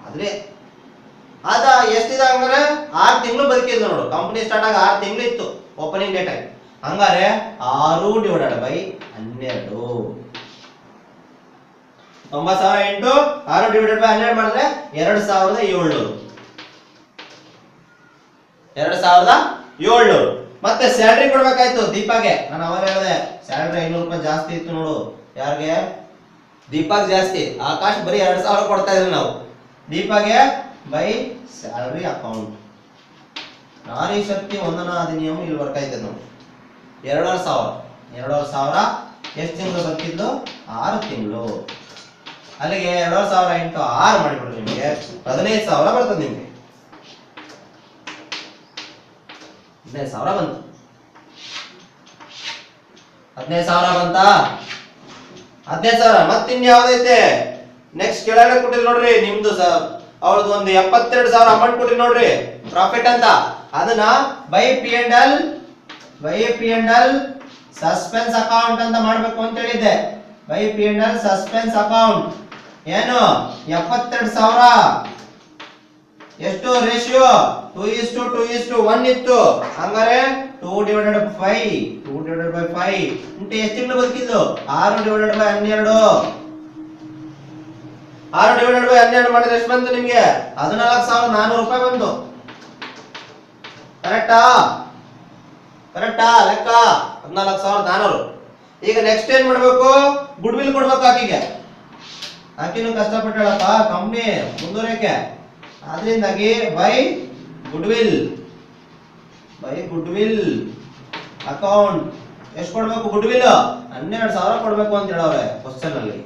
ಆದ್ರೆ ಅದ ಎಷ್ಟಿದೆ ಹಂಗಾರೆ 6 ತಿಂಗಳು ಬದುಕಿದ್ದು ನೋಡು. ಕಂಪನಿ ಸ್ಟಾರ್ಟ್ ಆಗಿ 6 ತಿಂಗಳು ಇತ್ತು ಓಪನಿಂಗ್ ಡೇಟ್ ಆಗಿ. ಹಂಗಾರೆ 6/12 90,000 ಇಂಟು 6/12 ಮಾಡಿದ್ರೆ 2,700. ಮತ್ತೆ ಸ್ಯಾಲ್ರಿ ಕೊಡ್ಬೇಕಾಯ್ತು ದೀಪಾಗೆ. ನಾನು ಅವಾಗ ಹೇಳಿದೆ ಸ್ಯಾಲ್ರಿ 500 ರೂಪಾಯಿ ಜಾಸ್ತಿ ಇತ್ತು ನೋಡು. ಯಾರಿಗೆ, ದೀಪಾಗ್ ಜಾಸ್ತಿ. ಆಕಾಶ್ ಬರೀ 2,000 ಕೊಡ್ತಾ ಇದ್ವಿ ನಾವು. ದೀಪಾಗೆ by salary account. Nari Shakti ವಂದನಾ ಅಧಿನಿಯಮ ಇಲ್ಲಿ ವರ್ಕ್ ಆಯ್ತದೆ ನೋಡಿ. 2,500 ಎಷ್ಟು ತಿಂಗಳು ಬರ್ತಿದ್ದು, 6 ತಿಂಗಳು. ಅಲ್ಲಿಗೆ 2,500 ಇಂಟು 6 ಮಾಡಿಬಿಡ್ರಿ, ನಿಮಗೆ 15,000 ಬರ್ತದೆ. ನಿಮಗೆ 15,000 ಬಂತು. 15,000 ಬಂತಾ, 15,000. ಮತ್ತಿನ್ಯಾವ್ದೈತೆ ನೆಕ್ಸ್ಟ್ ಕೆಳಗಡೆ ಕೊಟ್ಟಿಲ್ಲ ನೋಡ್ರಿ. ನಿಮ್ದು ಅವ್ರದ್ದು ಒಂದು 72,000 ಅಮೌಂಟ್ ಕೊಟ್ರಿ ನೋಡ್ರಿ ಪ್ರಾಫಿಟ್ ಅಂತ. ಅದನ್ನ by P and L suspense account ಅಂತ ಮಾಡ್ಬೇಕು ಅಂತ ಹೇಳಿದ್ದೆ. By P and L suspense account ಏನು 72,000 ಎಷ್ಟು ರೇಷಿಯೋ 2:1 ಇತ್ತು. ಹಂಗಾರೆ 2/5 ಇಂಟು ಎಷ್ಟು ತಿಂಗಳು ಬದುಕಿದ್ದು 6/12. 6/12 ಮಾಡಿದ್ರೆ ಎಷ್ಟು ಬಂತು ನಿಮ್ಗೆ 14,400 ರೂಪಾಯಿ ಬಂತು. ಕರೆಕ್ಟಾ ಲೆಕ್ಕ 14,400. ಈಗ ನೆಕ್ಸ್ಟ್ ಏನ್ ಮಾಡ್ಬೇಕು, ಗುಡ್ ವಿಲ್ ಕೊಡ್ಬೇಕು ಆಕಿಗೆ. ಆಕಿನೂ ಕಷ್ಟಪಟ್ಟಳಪ್ಪ ಕಂಪ್ನಿ ಮುಂದುವರಿಯಕ್ಕೆ. ಆದ್ರಿಂದಾಗಿ ಬೈ ಗುಡ್ ವಿಲ್ ಅಕೌಂಟ್ ಎಷ್ಟು ಕೊಡ್ಬೇಕು, ಗುಡ್ ವಿಲ್ 12,000 ಕೊಡ್ಬೇಕು ಅಂತ ಹೇಳವ್ರೆ ಕ್ವಶನ್ ಅಲ್ಲಿ.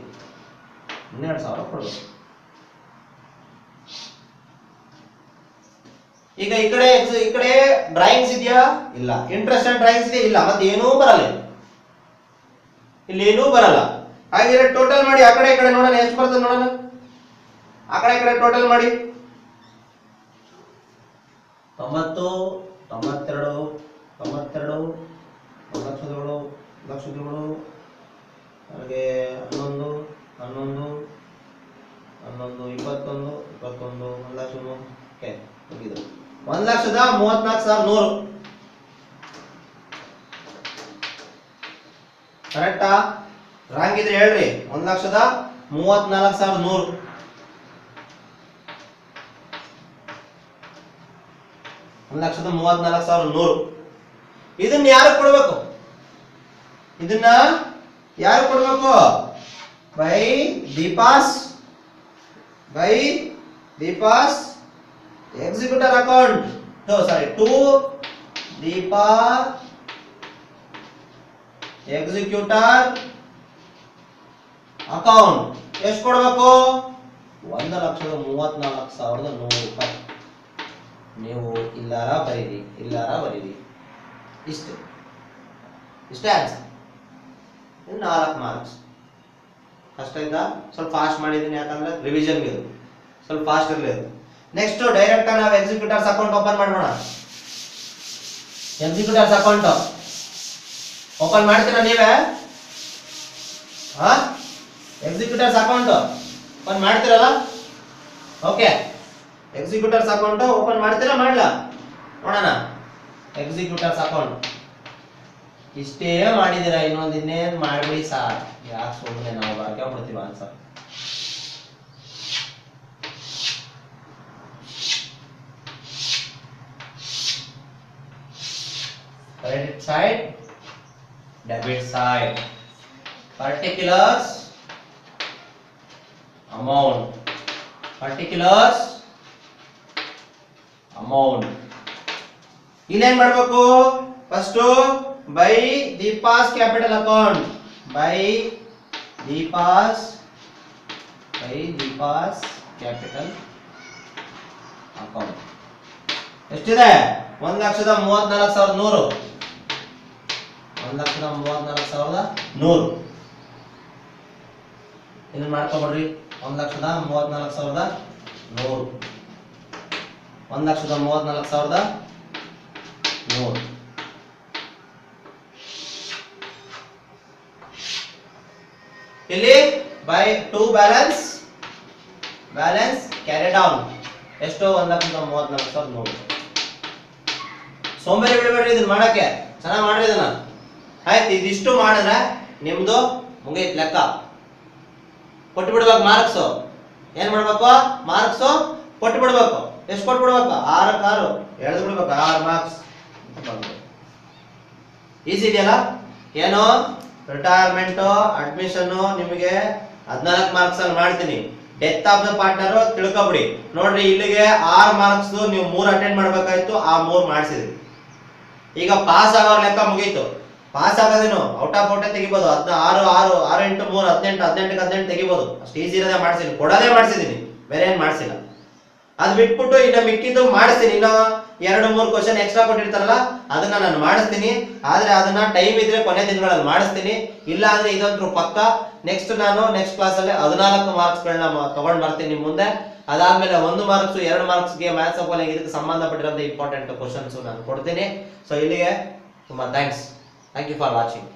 12,000 ಕೊಡ್ಬೇಕು. ಈಗ ಈ ಕಡೆ ಡ್ರಾಯಿಂಗ್ಸ್ ಇದೆಯಾ ಇಲ್ಲ, ಇಂಟ್ರೆಸ್ಟ್ ಅಂಡ್ ಡ್ರಾಯಿಂಗ್ಸ್ ಇದೆಯಾ ಇಲ್ಲ, ಮತ್ತೆ ಏನೂ ಬರಲ್ಲ ಇಲ್ಲಿ ಏನೂ ಬರಲ್ಲ. ಹಾಗಿದ್ರೆ ಟೋಟಲ್ ಮಾಡಿ ಆ ಕಡೆ ಈ ಕಡೆ ನೋಡೋಣ ಎಷ್ಟು ಬರ್ತದೆ ನೋಡೋಣ. ಆ ಕಡೆ ಈ ಕಡೆ ಟೋಟಲ್ ಮಾಡಿ 90, 92, 92, 1,07,000, ಹಾಗೆ 11, 11, 11, 21, 21, 1,00,000. ಓಕೆ ಮುಗಿದು 1,34,100. ಕರೆಕ್ಟಾ ರಾಂಗ್ ಇದ್ರೆ ಹೇಳ್ರಿ. 1,34,100. 1,34,100. ಇದನ್ನ ಯಾರು ಕೊಡ್ಬೇಕು, by Deepa's executor account. To Deepa executor account ಎಷ್ಟು ಕೊಡ್ಬೇಕು 1,34,100 ರೂಪಾಯಿ. ನೀವು ಇಲ್ಲಾರ ಬರೀರಿ ಇಷ್ಟೇ ಆನ್ಸರ್. 4 ಮಾರ್ಕ್ಸ್. ಕಷ್ಟ ಆಯ್ತಾ? ಸ್ವಲ್ಪ ಫಾಸ್ಟ್ ಮಾಡಿದ್ದೀನಿ, ಯಾಕಂದ್ರೆ ರಿವಿಷನ್ಗೆ ಇದು ಸ್ವಲ್ಪ ಫಾಸ್ಟ್ ಇರಲಿ. ನೆಕ್ಸ್ಟ್ ಡೈರೆಕ್ಟ್ ನಾವು ಎಕ್ಸಿಕ್ಯೂಟರ್ಸ್ ಅಕೌಂಟ್ ಓಪನ್ ಮಾಡೋಣ. ಎಕ್ಸಿಕ್ಯೂಟರ್ಸ್ ಅಕೌಂಟ್ ಓಪನ್ ಮಾಡ್ತೀರಾ ನೀವೇ? ಎಕ್ಸಿಕ್ಯೂಟರ್ಸ್ ಅಕೌಂಟ್ ಓಪನ್ ಮಾಡ್ತೀರಲ್ಲ? ಓಕೆ, ಎಕ್ಸಿಕ್ಯೂಟರ್ಸ್ ಅಕೌಂಟ್ ಓಪನ್ ಮಾಡ್ತೀರಾ ಮಾಡ್ಲಾ ನೋಡೋಣ. ಎಕ್ಸಿಕ್ಯೂಟರ್ಸ್ ಅಕೌಂಟ್ ಇಷ್ಟೇ ಮಾಡಿದಿರಾ, ಇನ್ನೊಂದು ಇನ್ನೇನು ಮಾಡ್ಬಿಡಿ ಸಾರ್. ಯಾಕೆ ಸುಮ್ಮನೆ ನಾವು ಬರ್ಕೊಂಡ್ಬಿಡ್ತೀವಿ answer. Credit side, debit side, particulars, amount, ಇಲ್ಲೇನ್ ಮಾಡ್ಬೇಕು, first by Deepa's capital account, by Deepa's capital account ಎಷ್ಟಿದೆ 1,34,100. 1,34,100 ಇಲ್ಲಿ ಮಾಡ್ಕೊಬಿಡ್ರಿ. 1,34,100, 1,34,100. ಇಲ್ಲಿ by to balance carry down ಎಷ್ಟು 1,34,100. ಸೋಂಬೇರಿ ಬಿಡಬೇಡ್ರಿ ಇದನ್ನ ಮಾಡಕ್ಕೆ, ಚೆನ್ನಾಗಿ ಮಾಡ್ರಿ ಇದನ್ನ. ಆಯ್ತು, ಇದಿಷ್ಟು ಮಾಡಿದ್ರೆ ನಿಮ್ದು ಮುಗಿತ್ ಲೆಕ್ಕ. ಕೊಟ್ಟು ಬಿಡ್ಬೇಕು ಮಾರ್ಕ್ಸ್. ಏನ್ ಮಾಡ್ಬೇಕು, ಮಾರ್ಕ್ಸ್ ಕೊಟ್ಟು ಬಿಡ್ಬೇಕು. ಎಷ್ಟು ಕೊಟ್ಟು ಬಿಡ್ಬೇಕು, 6ಕ್ಕೆ 6 ಎಳೆದು ಬಿಡ್ಬೇಕು. 6 ಮಾರ್ಕ್ಸ್ ಈಸಿ ಇದೆಯಲ್ಲ. ಏನು ರಿಟೈರ್ಮೆಂಟ್ ಅಡ್ಮಿಷನ್ ನಿಮಗೆ 14 ಮಾರ್ಕ್ಸ್ ಅಲ್ಲಿ ಮಾಡ್ತೀನಿ. ಡೆತ್ ಆಫ್ ದ ಪಾರ್ಟ್ನರ್ ತಿಳ್ಕೊಬಿಡಿ. ನೋಡ್ರಿ ಇಲ್ಲಿಗೆ 6 ಮಾರ್ಕ್ಸ್ ನೀವು 3 ಅಟೆಂಡ್ ಮಾಡ್ಬೇಕಾಯ್ತು, ಆ 3 ಮಾಡಿಸಿದ್ರಿ. ಈಗ ಪಾಸ್ ಆಗೋರ್ ಲೆಕ್ಕ ಮುಗೀತು. ಪಾಸ್ ಆಗೋದೇನು ಔಟ್ ಆಫ್ ಔಟ್ ತೆಗಿಬಹುದು. 6 × 3 18 ತೆಗಿಬಹುದು. ಅಷ್ಟು ಈಸಿ ಇರೋದೇ ಮಾಡಿಸಿದೀನಿ, ಕೊಡೋದೇ ಮಾಡಿಸಿದೀನಿ, ಬೇರೆ ಏನ್ ಮಾಡಿಸಿಲ್ಲ. ಅದ್ ಬಿಟ್ಬಿಟ್ಟು ಇನ್ನ ಮಿಕ್ಕಿದ್ದು ಮಾಡಿಸ್ತೀನಿ. ಇನ್ನ 2-3 ಕ್ವಶನ್ ಎಕ್ಸ್ಟ್ರಾ ಕೊಟ್ಟಿರ್ತಾರಲ್ಲ ಅದನ್ನ ನಾನು ಮಾಡಿಸ್ತೀನಿ. ಆದ್ರೆ ಅದನ್ನ ಟೈಮ್ ಇದ್ರೆ ಕೊನೆ ದಿನಗಳಲ್ಲಿ ಮಾಡಿಸ್ತೀನಿ. ಇಲ್ಲ ಅಂದ್ರೆ ಇದಂತೂ ಪಕ್ಕ. ನೆಕ್ಸ್ಟ್ ಕ್ಲಾಸ್ ಅಲ್ಲಿ 14 ಮಾರ್ಕ್ಸ್ ಗಳನ್ನ ತಗೊಂಡ್ ಬರ್ತೀನಿ ನಿಮ್ ಮುಂದೆ. ಅದಾದ್ಮೇಲೆ 1 ಮಾರ್ಕ್ಸ್ 2 ಮಾರ್ಕ್ಸ್ಗೆ ಮ್ಯಾಥ್ಸ್ ಅಪ್ಲೈ ಇದಕ್ಕೆ ಸಂಬಂಧಪಟ್ಟಿರೋಂಥ ಇಂಪಾರ್ಟೆಂಟ್ ಕ್ವಶನ್ಸ್ ನಾನು ಕೊಡ್ತೀನಿ. ಸೊ ಇಲ್ಲಿಗೆ ತುಂಬಾ thanks. Thank you for watching.